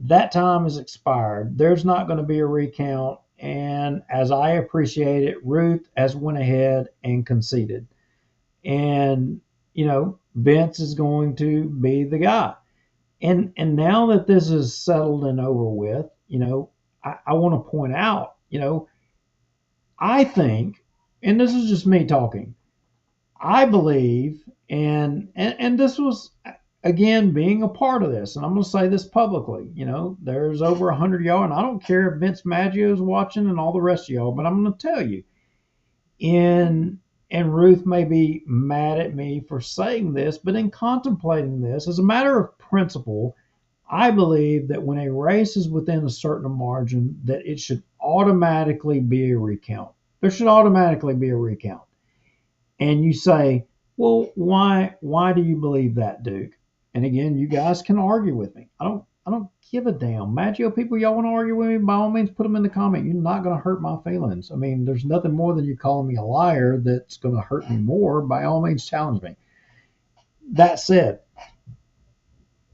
That time has expired. There's not going to be a recount. And as I appreciate it, Ruth has went ahead and conceded. And, Vince is going to be the guy. And now that this is settled and over with, I want to point out, I think, and this is just me talking, I believe, and this was, again, being a part of this, and I'm going to say this publicly, there's over 100 y'all, and I don't care if Vince Maggio's watching and all the rest of y'all, but I'm going to tell you, and Ruth may be mad at me for saying this, but in contemplating this, as a matter of principle, I believe that when a race is within a certain margin, that it should automatically be a recount. There should automatically be a recount. And you say, well, why do you believe that, Duke? And again, you guys can argue with me. I don't give a damn. Maggio people, y'all want to argue with me? By all means, put them in the comment. You're not going to hurt my feelings. I mean, there's nothing more than you calling me a liar that's going to hurt me more. By all means, challenge me. That said,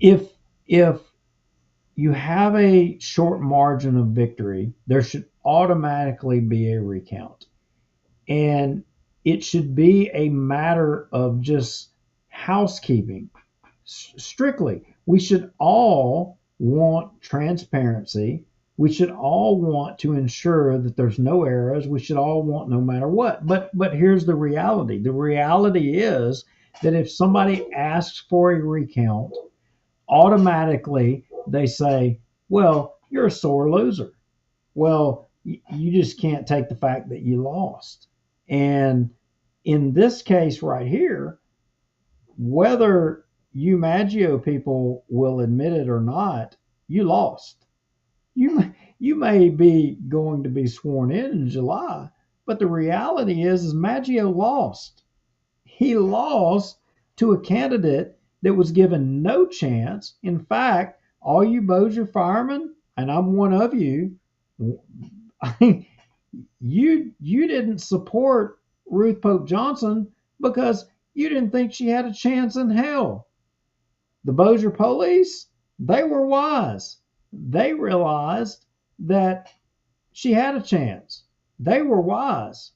if you have a short margin of victory, there should automatically be a recount. And it should be a matter of just housekeeping. Strictly, we should all want transparency. We should all want to ensure that there's no errors. We should all want no matter what. But here's the reality. The reality is that if somebody asks for a recount, automatically they say, well, you're a sore loser. Well, you just can't take the fact that you lost. And in this case right here, whether you Maggio people will admit it or not, you lost. You may be going to be sworn in July, but the reality is Maggio lost. He lost to a candidate that was given no chance. In fact, all you Bossier firemen, and I'm one of you, you didn't support Ruth Pope Johnson because you didn't think she had a chance in hell. The Bossier police, they were wise. They realized that she had a chance. They were wise.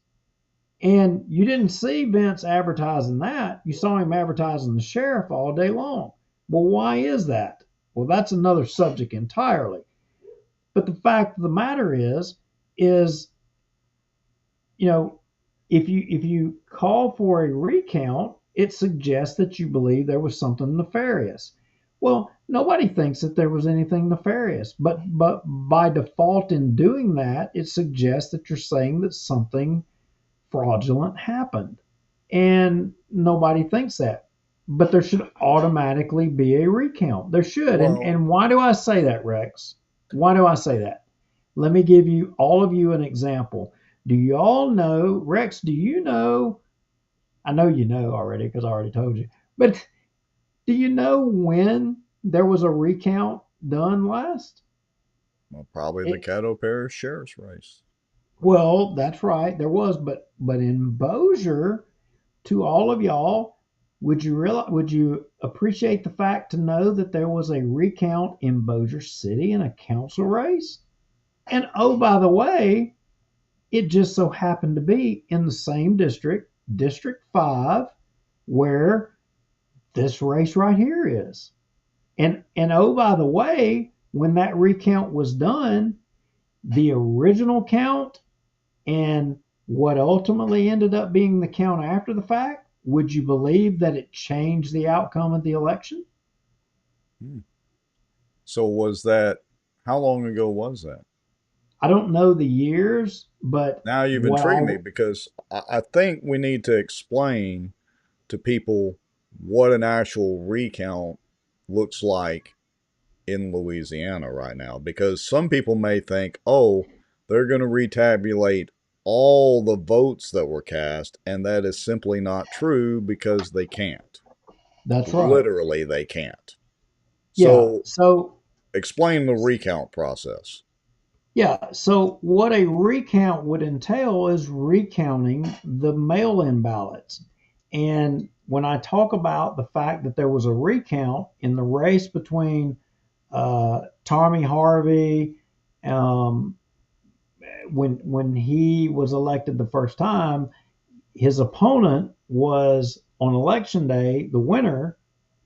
And you didn't see Vince advertising that. You saw him advertising the sheriff all day long. Well, why is that? Well, that's another subject entirely. But the fact of the matter is, if you call for a recount, it suggests that you believe there was something nefarious. Well, nobody thinks that there was anything nefarious, but by default in doing that, it suggests that you're saying that something fraudulent happened. And nobody thinks that. But there should automatically be a recount. There should. Well, And why do I say that, Rex? Why do I say that? Let me give you all of you an example. Do you all know, Rex, do you know? I know you know already because I already told you. But do you know when there was a recount done last? well, probably the Caddo Parish Sheriff's race. Well, that's right. There was, but in Bossier, to all of y'all, would you appreciate the fact to know that there was a recount in Bossier City in a council race? And oh, by the way, it just so happened to be in the same district, District 5, where this race right here is. And oh, by the way, when that recount was done, the original count and what ultimately ended up being the count after the fact, would you believe that it changed the outcome of the election? So was that, how long ago was that? I don't know the years, but Now you've intrigued me because I think we need to explain to people what an actual recount looks like in Louisiana right now, because some people may think, oh, they're going to retabulate all the votes that were cast, and that is simply not true because they can't. That's right. Literally, they can't. Yeah. So explain the recount process. Yeah. So what a recount would entail is recounting the mail-in ballots. And when I talk about the fact that there was a recount in the race between Tommy Harvey, when he was elected the first time, his opponent was on election day the winner.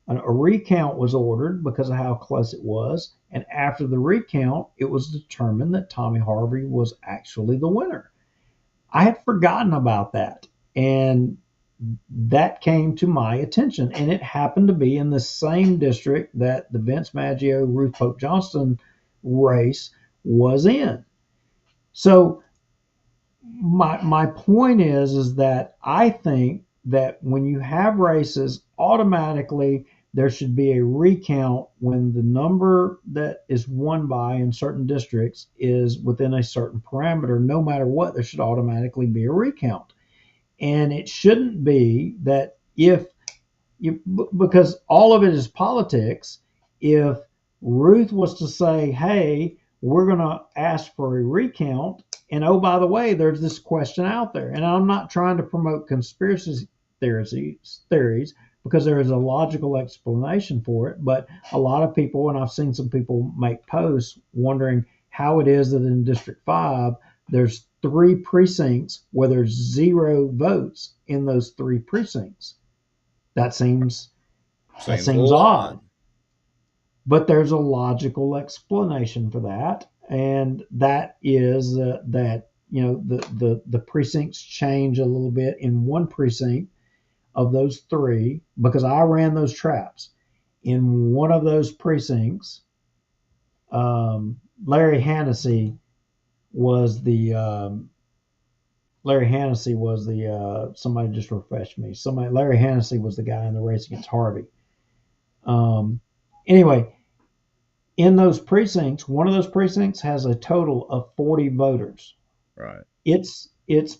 A recount was ordered because of how close it was. And after the recount, it was determined that Tommy Harvey was actually the winner. I had forgotten about that. And that came to my attention. And it happened to be in the same district that the Vince Maggio, Ruth Pope Johnston race was in. So my point is that I think that when you have races, automatically there should be a recount when the number that is won by in certain districts is within a certain parameter. No matter what, there should automatically be a recount. And it shouldn't be that because all of it is politics, if Ruth was to say, hey, we're going to ask for a recount, and oh, by the way, there's this question out there, and I'm not trying to promote conspiracy theories because there is a logical explanation for it, but a lot of people, and I've seen some people make posts wondering how it is that in District 5, there's 3 precincts where there's 0 votes in those 3 precincts. That seems odd. But there's a logical explanation for that, and that is that the precincts change a little bit in one precinct of those 3 because I ran those traps. In one of those precincts, Larry Hannessy was the somebody just refreshed me. Larry Hannessy was the guy in the race against Harvey. Anyway, in those precincts, one of those precincts has a total of 40 voters. Right. It's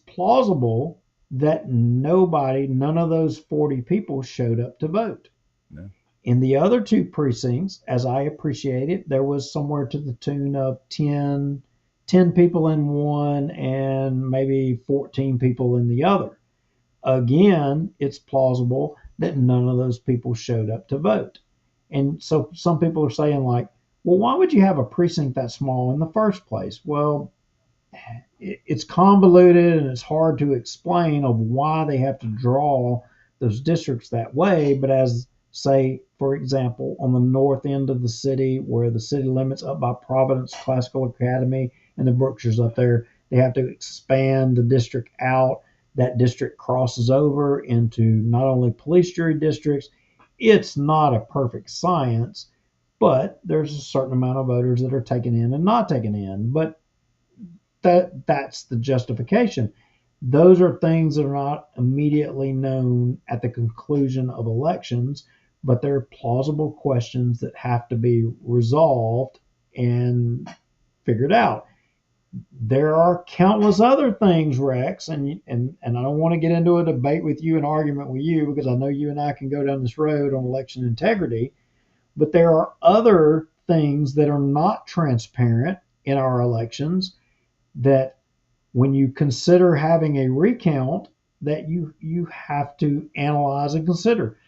plausible that none of those 40 people showed up to vote. No. In the other 2 precincts, as I appreciate it, there was somewhere to the tune of 10 people in one and maybe 14 people in the other. Again, it's plausible that none of those people showed up to vote. And so some people are saying like, well, why would you have a precinct that small in the first place? Well, it's convoluted and it's hard to explain of why they have to draw those districts that way. But as, say, for example, on the north end of the city where the city limits up by Providence Classical Academy and the Brookshires up there, they have to expand the district out. that district crosses over into not only police jury districts. It's not a perfect science, but there's a certain amount of voters that are taken in and not taken in. But that's the justification. Those are things that are not immediately known at the conclusion of elections, but they're plausible questions that have to be resolved and figured out. There are countless other things, Rex, and I don't want to get into a debate with you, an argument with you, because I know you and I can go down this road on election integrity, but there are other things that are not transparent in our elections that when you consider having a recount that you have to analyze and consider.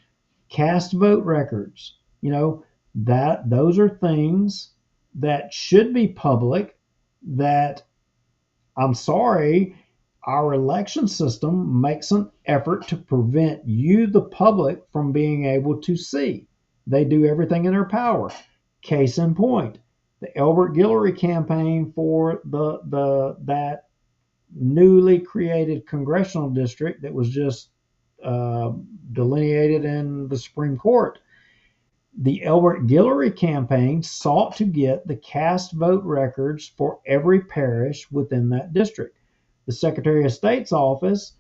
Cast vote records, that those are things that should be public, that I'm sorry, our election system makes an effort to prevent you, the public, from being able to see. They do everything in their power. Case in point, the Albert Gillray campaign for that newly created congressional district that was just delineated in the Supreme Court. The Albert Gillray campaign sought to get the cast vote records for every parish within that district. The Secretary of State's office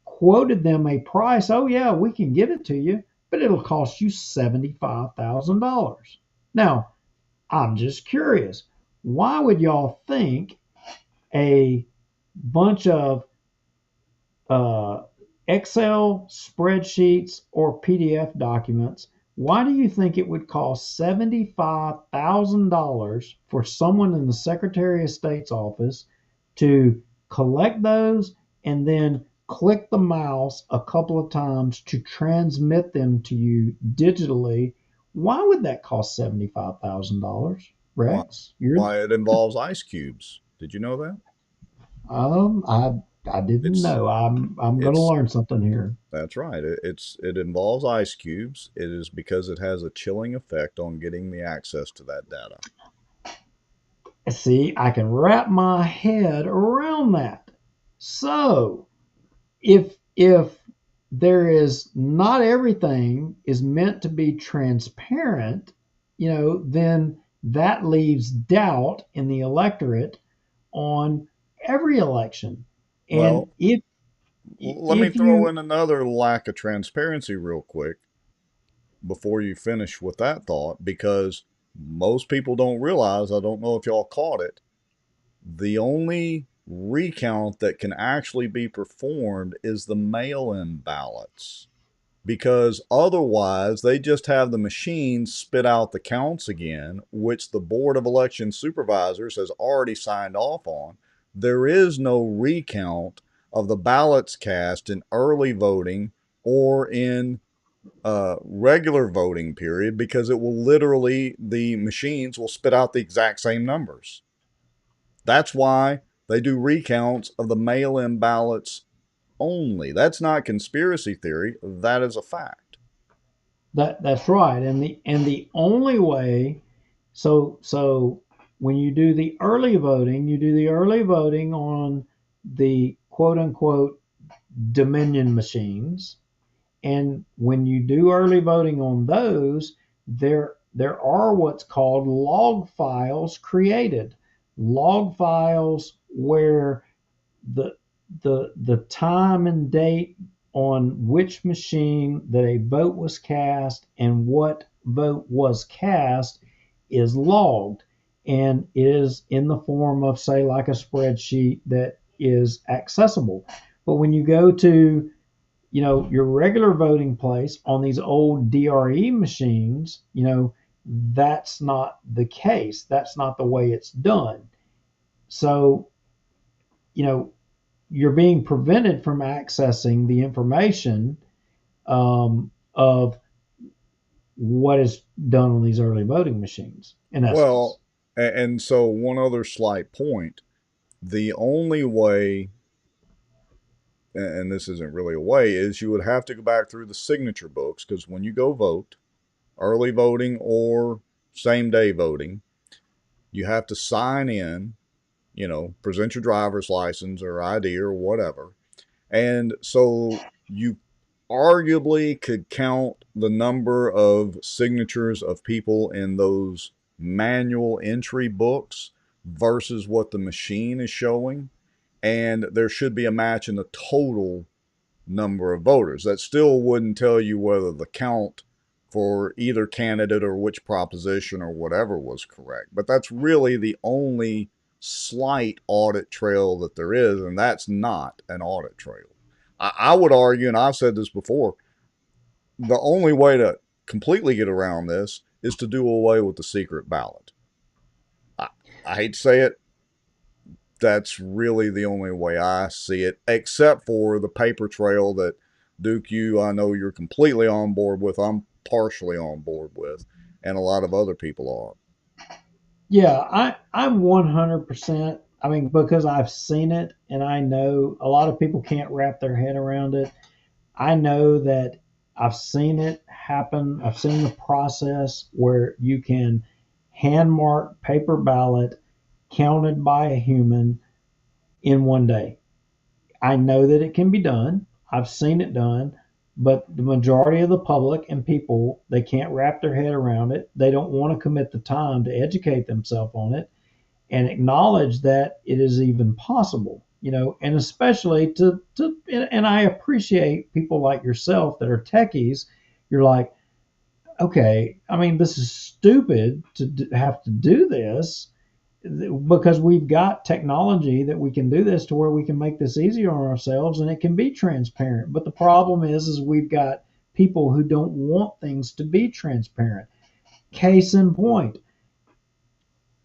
quoted them a price. Oh, yeah, we can get it to you, but it'll cost you $75,000. Now, I'm just curious. Why would y'all think a bunch of Excel spreadsheets or PDF documents, why do you think it would cost $75,000 for someone in the Secretary of State's office to collect those and then click the mouse a couple of times to transmit them to you digitally? Why would that cost $75,000, Rex? Why it involves ice cubes. Did you know that? I didn't know. I'm going to learn something here. That's right. It involves ice cubes. It is because it has a chilling effect on getting the access to that data. See, I can wrap my head around that. So, if there is not everything is meant to be transparent, then that leaves doubt in the electorate on every election. And well, let me throw in another lack of transparency real quick before you finish with that thought, because most people don't realize, I don't know if y'all caught it, the only recount that can actually be performed is the mail-in ballots, because otherwise they just have the machines spit out the counts again, which the Board of Election Supervisors has already signed off on. There is no recount of the ballots cast in early voting or in regular voting period, because it will literally, the machines will spit out the exact same numbers. That's why they do recounts of the mail-in ballots only. That's not conspiracy theory. That is a fact. That's right. And the only way, so when you do the early voting, you do the early voting on the quote unquote Dominion machines. And when you do early voting on those, there are what's called log files created. Log files where the time and date on which machine that a vote was cast and what vote was cast is logged and is in the form of, say, like a spreadsheet that is accessible. But when you go to your regular voting place on these old DRE machines, that's not the case. That's not the way it's done. So, you're being prevented from accessing the information of what is done on these early voting machines. Well, and so one other slight point, the only way, and this isn't really a way, is you would have to go back through the signature books, because when you go vote, early voting or same day voting, you have to sign in, present your driver's license or ID or whatever. And so you arguably could count the number of signatures of people in those manual entry books versus what the machine is showing. And there should be a match in the total number of voters. That still wouldn't tell you whether the count for either candidate or which proposition or whatever was correct. But that's really the only slight audit trail that there is, and that's not an audit trail. I would argue, and I've said this before, the only way to completely get around this is to do away with the secret ballot. I hate to say it, that's really the only way I see it, except for the paper trail that Duke, I know you're completely on board with. I'm partially on board with, and a lot of other people are. Yeah, I'm 100%. I mean, because I've seen it and I know a lot of people can't wrap their head around it. I know that I've seen it happen. I've seen the process where you can hand mark paper ballot counted by a human in one day. I know that it can be done. I've seen it done, but the majority of the public and people, they can't wrap their head around it. They don't want to commit the time to educate themselves on it and acknowledge that it is even possible, and especially and I appreciate people like yourself that are techies. You're like, okay, I mean, this is stupid to have to do this because we've got technology that we can do this to where we can make this easier on ourselves and it can be transparent. But the problem is we've got people who don't want things to be transparent. Case in point.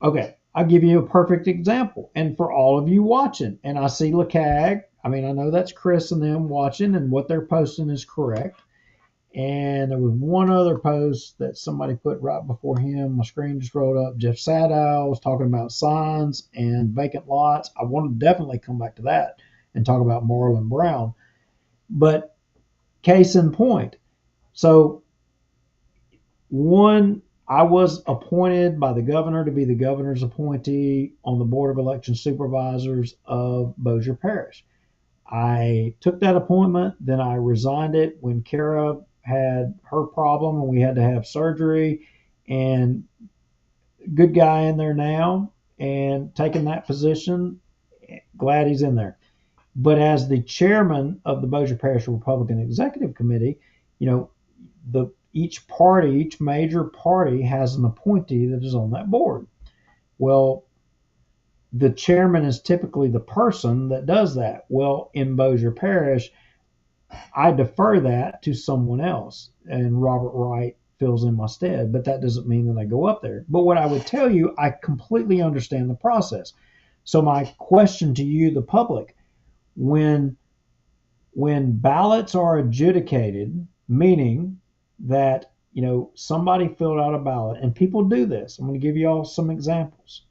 Okay, I'll give you a perfect example. And for all of you watching, and I see LeCag, I mean, I know that's Chris and them watching, and what they're posting is correct. And there was one other post that somebody put right before him. My screen just rolled up. Jeff Sadow was talking about signs and vacant lots. I want to definitely come back to that and talk about Marlon Brown. But case in point. So, one, I was appointed by the governor to be the governor's appointee on the Board of Election Supervisors of Bossier Parish. I took that appointment, then I resigned it when Kara had her problem and we had to have surgery, and good guy in there now and taking that position. Glad he's in there. But as the chairman of the Bossier Parish Republican Executive Committee, each major party has an appointee that is on that board. Well, the chairman is typically the person that does that. Well, in Bossier Parish, I defer that to someone else, and Robert Wright fills in my stead, but that doesn't mean that I go up there. But what I would tell you, I completely understand the process. So my question to you, the public, when ballots are adjudicated, meaning that somebody filled out a ballot, and people do this. I'm going to give you all some examples.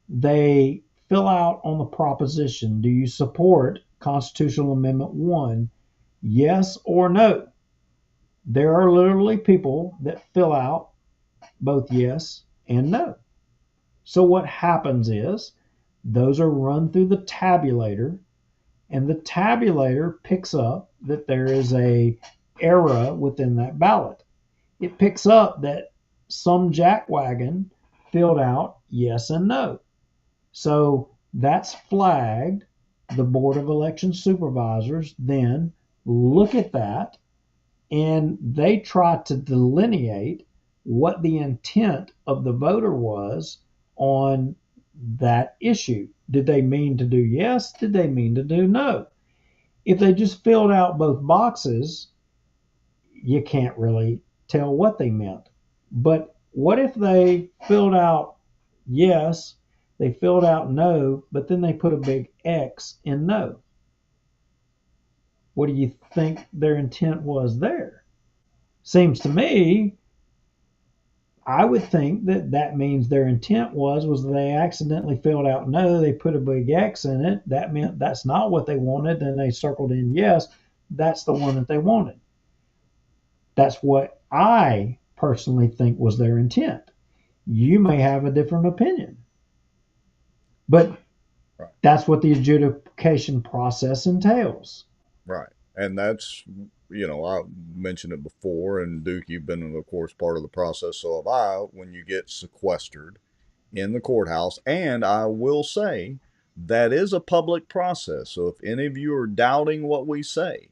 They fill out on the proposition, do you support Constitutional Amendment 1, yes or no? There are literally people that fill out both yes and no. So what happens is those are run through the tabulator, and the tabulator picks up that there is a error within that ballot. It picks up that some jackwagon filled out yes and no. So that's flagged. The Board of Election Supervisors then look at that and they try to delineate what the intent of the voter was on that issue. Did they mean to do yes? Did they mean to do no? If they just filled out both boxes, you can't really tell what they meant. But what if they filled out yes, they filled out no, but then they put a big X in no? What do you think their intent was there? Seems to me, I would think that means their intent was they accidentally filled out no, they put a big X in it. That meant that's not what they wanted. Then they circled in yes, that's the one that they wanted. That's what I personally think was their intent. You may have a different opinion. But Right. That's what the adjudication process entails. Right. And that's, I mentioned it before, and Duke, you've been, of course, part of the process. So have I. When you get sequestered in the courthouse, and I will say that is a public process. So if any of you are doubting what we say,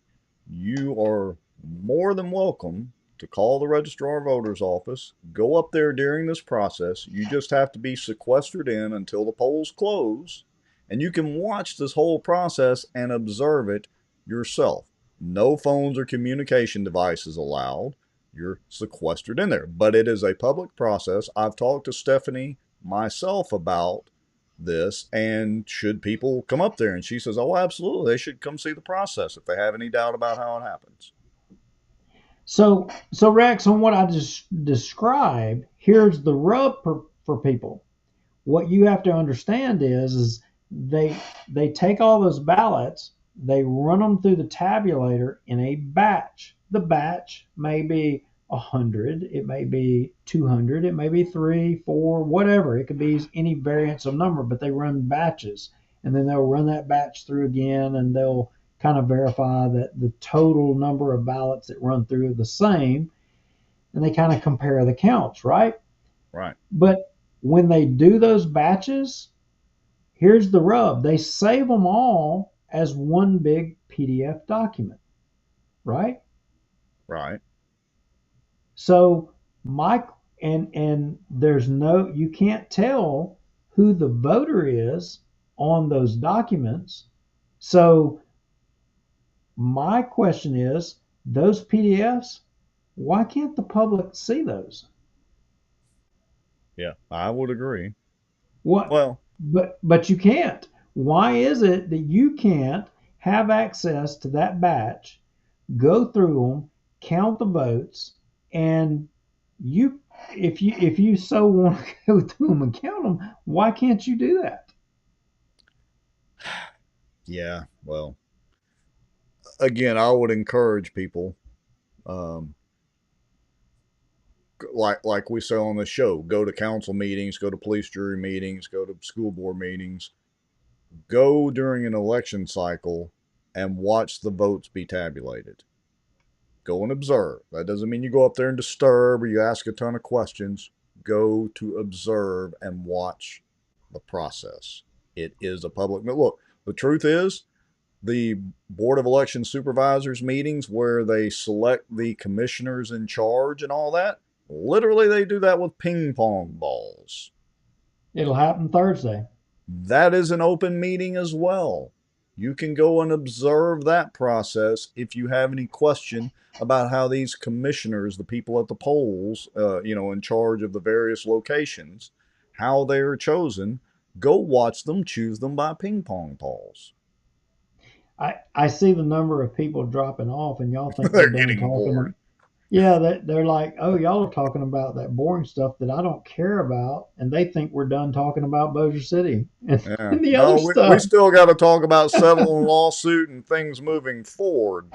you are more than welcome to call the registrar of voters office, go up there during this process. You just have to be sequestered in until the polls close, and you can watch this whole process and observe it yourself. No phones or communication devices allowed. You're sequestered in there, but it is a public process. I've talked to Stephanie myself about this, and should people come up there, and she says, oh, absolutely, they should come see the process if they have any doubt about how it happens. So Rex, on what I just described, here's the rub for people. What you have to understand is they take all those ballots, they run them through the tabulator in a batch. The batch may be 100, it may be 200, it may be 3, 4, whatever. It could be any variance of number, but they run batches, and then they'll run that batch through again, and they'll kind of verify that the total number of ballots that run through are the same, and they kind of compare the counts, right? Right. But when they do those batches, here's the rub. They save them all as one big PDF document, right? Right. So and there's no, you can't tell who the voter is on those documents. So my question is, those PDFs, why can't the public see those? Yeah, I would agree. What? Well, But you can't. Why is it that you can't have access to that batch, go through them, count the votes, and you, if you so want to go through them and count them, why can't you do that? yeah, well, again, I would encourage people, um, like we say on the show, go to council meetings, go to police jury meetings, go to school board meetings, go during an election cycle and watch the votes be tabulated. Go and observe. That doesn't mean you go up there and disturb or you ask a ton of questions. Go to observe and watch the process. It is a public. Look, the truth is, the Board of Election Supervisors meetings where they select the commissioners in charge and all that, literally they do that with ping pong balls. It'll happen Thursday. That is an open meeting as well. You can go and observe that process if you have any question about how these commissioners, the people at the polls, in charge of the various locations, how they are chosen. Go watch them choose them by ping pong balls. I see the number of people dropping off, and y'all think They're we're done getting talking. bored. Yeah, they're like, oh, y'all are talking about that boring stuff that I don't care about, and they think we're done talking about Bossier City and, Yeah. and the No, other we stuff. still got to talk about settling lawsuit and things moving forward.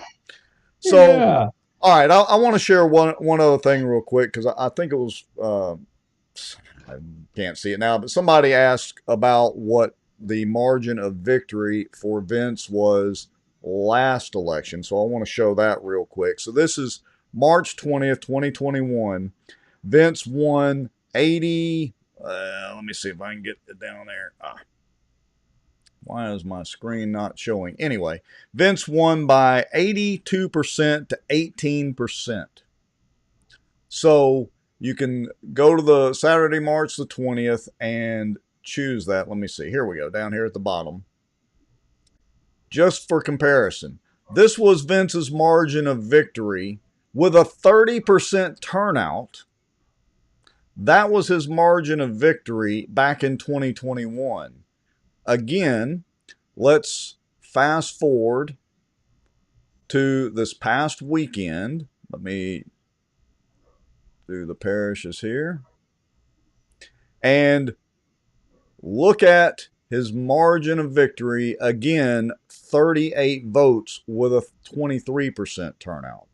So, Yeah. all right, I want to share one other thing real quick because I think it was I can't see it now, but somebody asked about what the margin of victory for Vince was last election. So I want to show that real quick. So this is March 20th, 2021. Vince won 80. Let me see if I can get it down there. Why is my screen not showing? Anyway, Vince won by 82% to 18%. So you can go to the Saturday, March the 20th and choose that. Let me see. Here we go. Down here at the bottom. Just for comparison, this was Vince's margin of victory with a 30% turnout. That was his margin of victory back in 2021. Again, let's fast forward to this past weekend. Let me do the parishes here. And look at his margin of victory. Again, 38 votes with a 23% turnout.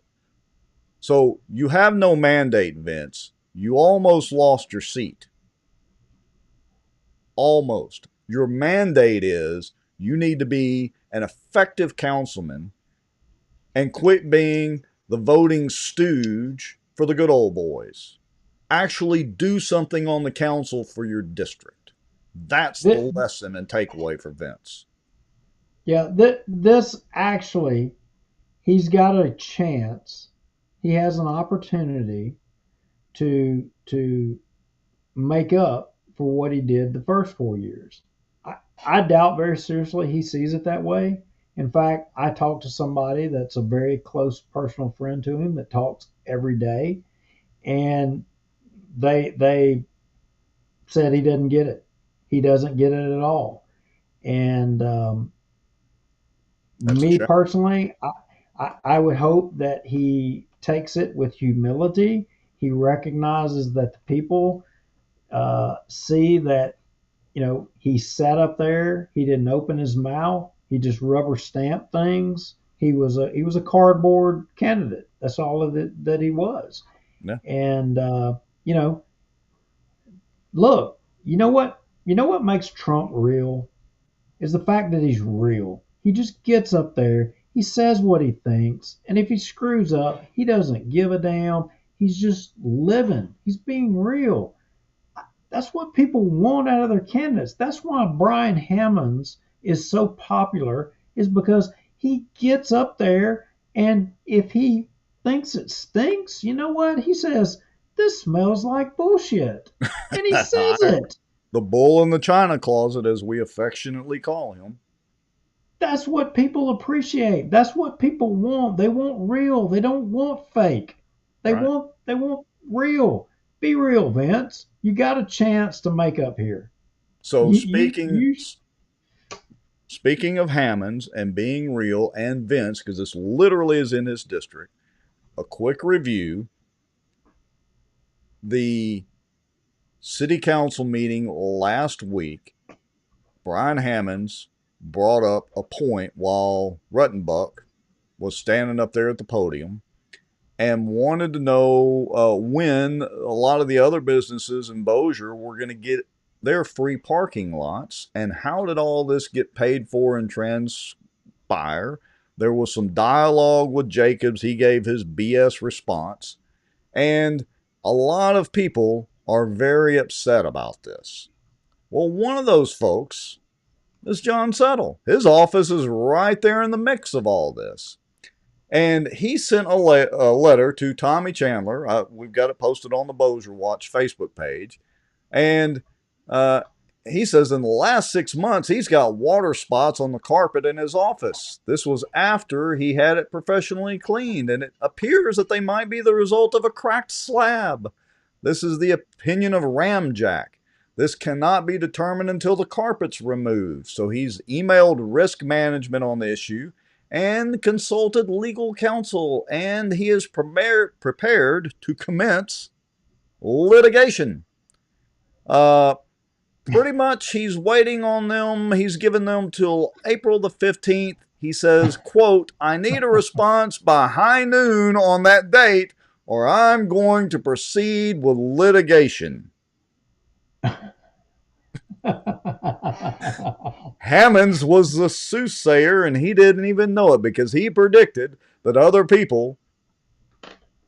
So you have no mandate, Vince. You almost lost your seat. Almost. Your mandate is you need to be an effective councilman and quit being the voting stooge for the good old boys. Actually do something on the council for your district. That's the lesson and takeaway for Vince. Yeah, this actually, he's got a chance. He has an opportunity to make up for what he did the first 4 years. I doubt very seriously he sees it that way. In fact, I talked to somebody that's a very close personal friend to him that talks every day, and they said he doesn't get it. He doesn't get it at all. And me personally, I would hope that he takes it with humility. He recognizes that the people see that, he sat up there. He didn't open his mouth. He just rubber stamped things. He was a cardboard candidate. That's all of it that he was. Yeah. And look, you know what makes Trump real is the fact that he's real. He just gets up there, he says what he thinks, and if he screws up, he doesn't give a damn. He's just living. He's being real. That's what people want out of their candidates. That's why Brian Hammonds is so popular, is because he gets up there, and if he thinks it stinks, you know what? He says, this smells like bullshit. And he says it. The bull in the china closet, as we affectionately call him. That's what people appreciate. That's what people want. They want real. They don't want fake. They want real. Be real, Vince. You got a chance to make up here. So speaking of Hammonds and being real and Vince, because this literally is in his district, a quick review. The city council meeting last week, Brian Hammonds brought up a point while Ruttenbuck was standing up there at the podium and wanted to know when a lot of the other businesses in Bossier were going to get their free parking lots, and how did all this get paid for and transpire. There was some dialogue with Jacobs. He gave his BS response, and a lot of people are very upset about this. Well, one of those folks is John Settle. His office is right there in the mix of all this. And he sent a letter to Tommy Chandler. We've got it posted on the Bossier Watch Facebook page. And he says in the last 6 months, he's got water spots on the carpet in his office. This was after he had it professionally cleaned, and it appears that they might be the result of a cracked slab. This is the opinion of Ramjack. This cannot be determined until the carpet's removed. So he's emailed risk management on the issue and consulted legal counsel, and he is prepared to commence litigation. Pretty much he's waiting on them. He's given them till April the 15th. He says, quote, I need a response by high noon on that date, or I'm going to proceed with litigation. Hammonds was the soothsayer, and he didn't even know it because he predicted that other people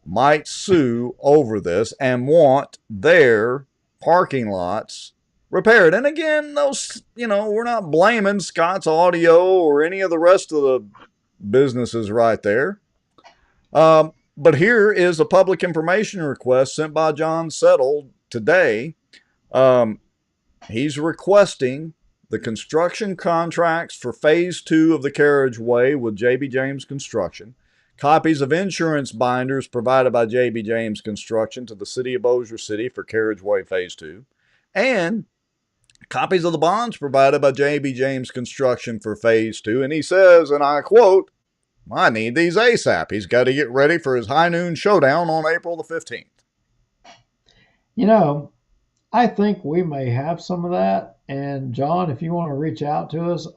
might sue over this and want their parking lots repaired. And again, those, we're not blaming Scott's Audio or any of the rest of the businesses right there. But here is a public information request sent by John Settle today. He's requesting the construction contracts for phase 2 of the carriageway with J.B. James Construction, copies of insurance binders provided by J.B. James Construction to the city of Bossier City for carriageway phase 2, and copies of the bonds provided by J.B. James Construction for phase 2. And he says, and I quote, I need these ASAP. He's got to get ready for his high noon showdown on April the 15th. I think we may have some of that. And John, if you want to reach out to us,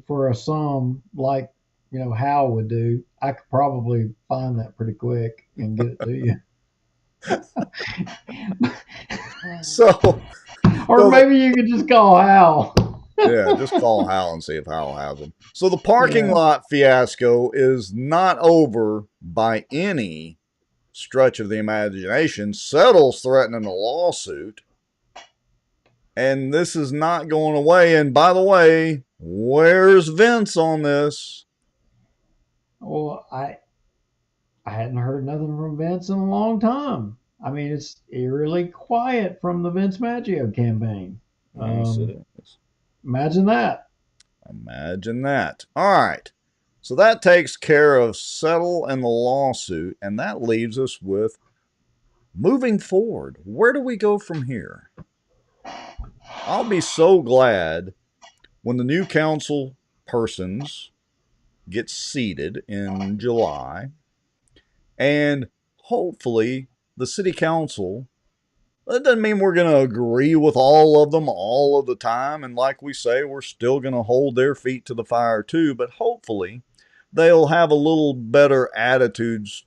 for a sum like, Hal would do, I could probably find that pretty quick and get it to you. So, or maybe you could just call Hal. Yeah, just call Hal and see if Hal has them. So the parking Yeah. lot fiasco is not over by any stretch of the imagination. Settle's threatening a lawsuit. And this is not going away. And by the way, where's Vince on this? Well, I hadn't heard nothing from Vince in a long time. I mean, it's eerily quiet from the Vince Maggio campaign. Yes, it is. Imagine that. Imagine that. All right. So that takes care of Settle and the lawsuit. And that leaves us with moving forward. Where do we go from here? I'll be so glad when the new council persons get seated in July. And hopefully the city council, that doesn't mean we're going to agree with all of them all of the time. And like we say, we're still going to hold their feet to the fire too. But hopefully they'll have a little better attitudes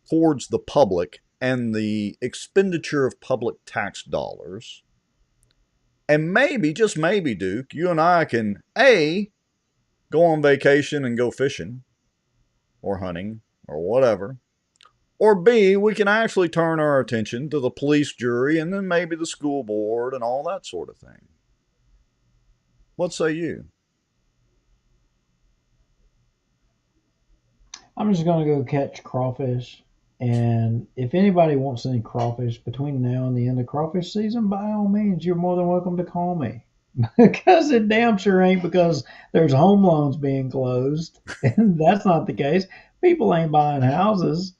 towards the public and the expenditure of public tax dollars. And maybe, just maybe, Duke, you and I can, A, go on vacation and go fishing or hunting or whatever. Or B, we can actually turn our attention to the police jury and then maybe the school board and all that sort of thing. What say you? I'm just going to go catch crawfish. And if anybody wants any crawfish between now and the end of crawfish season, by all means, you're more than welcome to call me. Because it damn sure ain't because there's home loans being closed. And that's not the case. People ain't buying houses.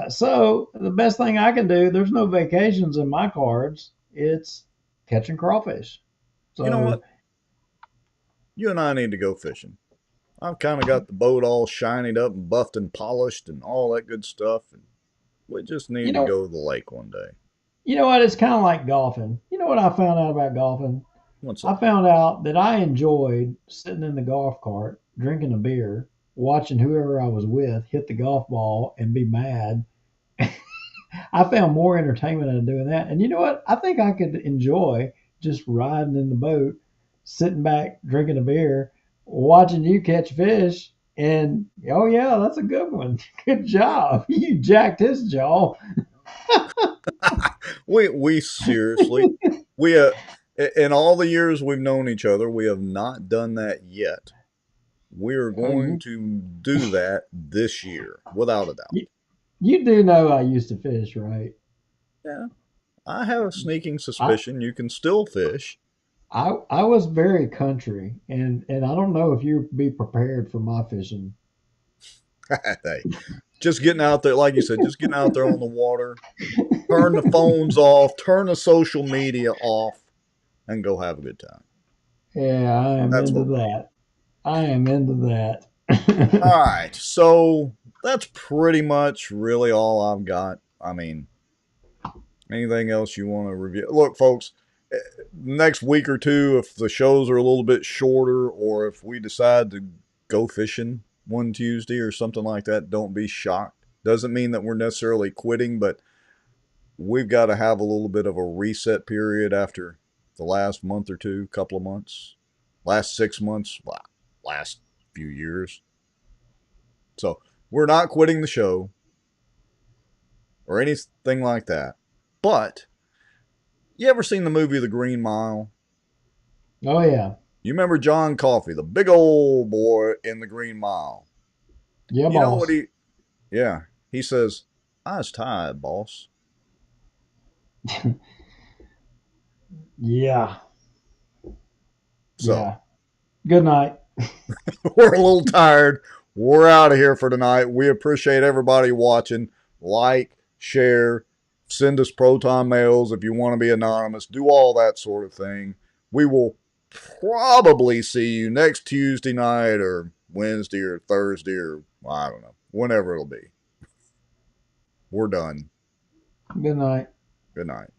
So the best thing I can do, there's no vacations in my cards. It's catching crawfish. So You know what? You and I need to go fishing. I've kind of got the boat all shinied up and buffed and polished and all that good stuff. And we just need to go to the lake one day. You know what? It's kind of like golfing. You know what I found out about golfing? What's that? I found out that I enjoyed sitting in the golf cart, drinking a beer, watching whoever I was with hit the golf ball and be mad. I found more entertainment in doing that. And you know what? I think I could enjoy just riding in the boat, sitting back, drinking a beer, watching you catch fish. And oh yeah, that's a good one. Good job. You jacked his jaw. We seriously, we in all the years we've known each other, we have not done that yet. We are going to do that this year, without a doubt. You do know I used to fish, right? Yeah. I have a sneaking suspicion you can still fish. I was very country, and I don't know if you'd be prepared for my fishing. Hey, just getting out there, like you said, just getting out there on the water, turn the phones off, turn the social media off, and go have a good time. Yeah, I am into that. I am into that. All right, so that's pretty much really all I've got. I mean, anything else you want to review? Look, folks, next week or two, if the shows are a little bit shorter or if we decide to go fishing one Tuesday or something like that, don't be shocked. Doesn't mean that we're necessarily quitting, but we've got to have a little bit of a reset period after the last month or two, couple of months, last 6 months, last few years. So we're not quitting the show or anything like that. But you ever seen the movie The Green Mile? Oh, yeah. You remember John Coffey, the big old boy in The Green Mile? Yeah, you boss. Know what he says, I was tired, boss. Yeah. So, yeah. Good night. We're a little tired. We're out of here for tonight. We appreciate everybody watching. Like, share, send us proton mails if you want to be anonymous. Do all that sort of thing. We will probably see you next Tuesday night or Wednesday or Thursday or I don't know, whenever it'll be. We're done. Good night. Good night.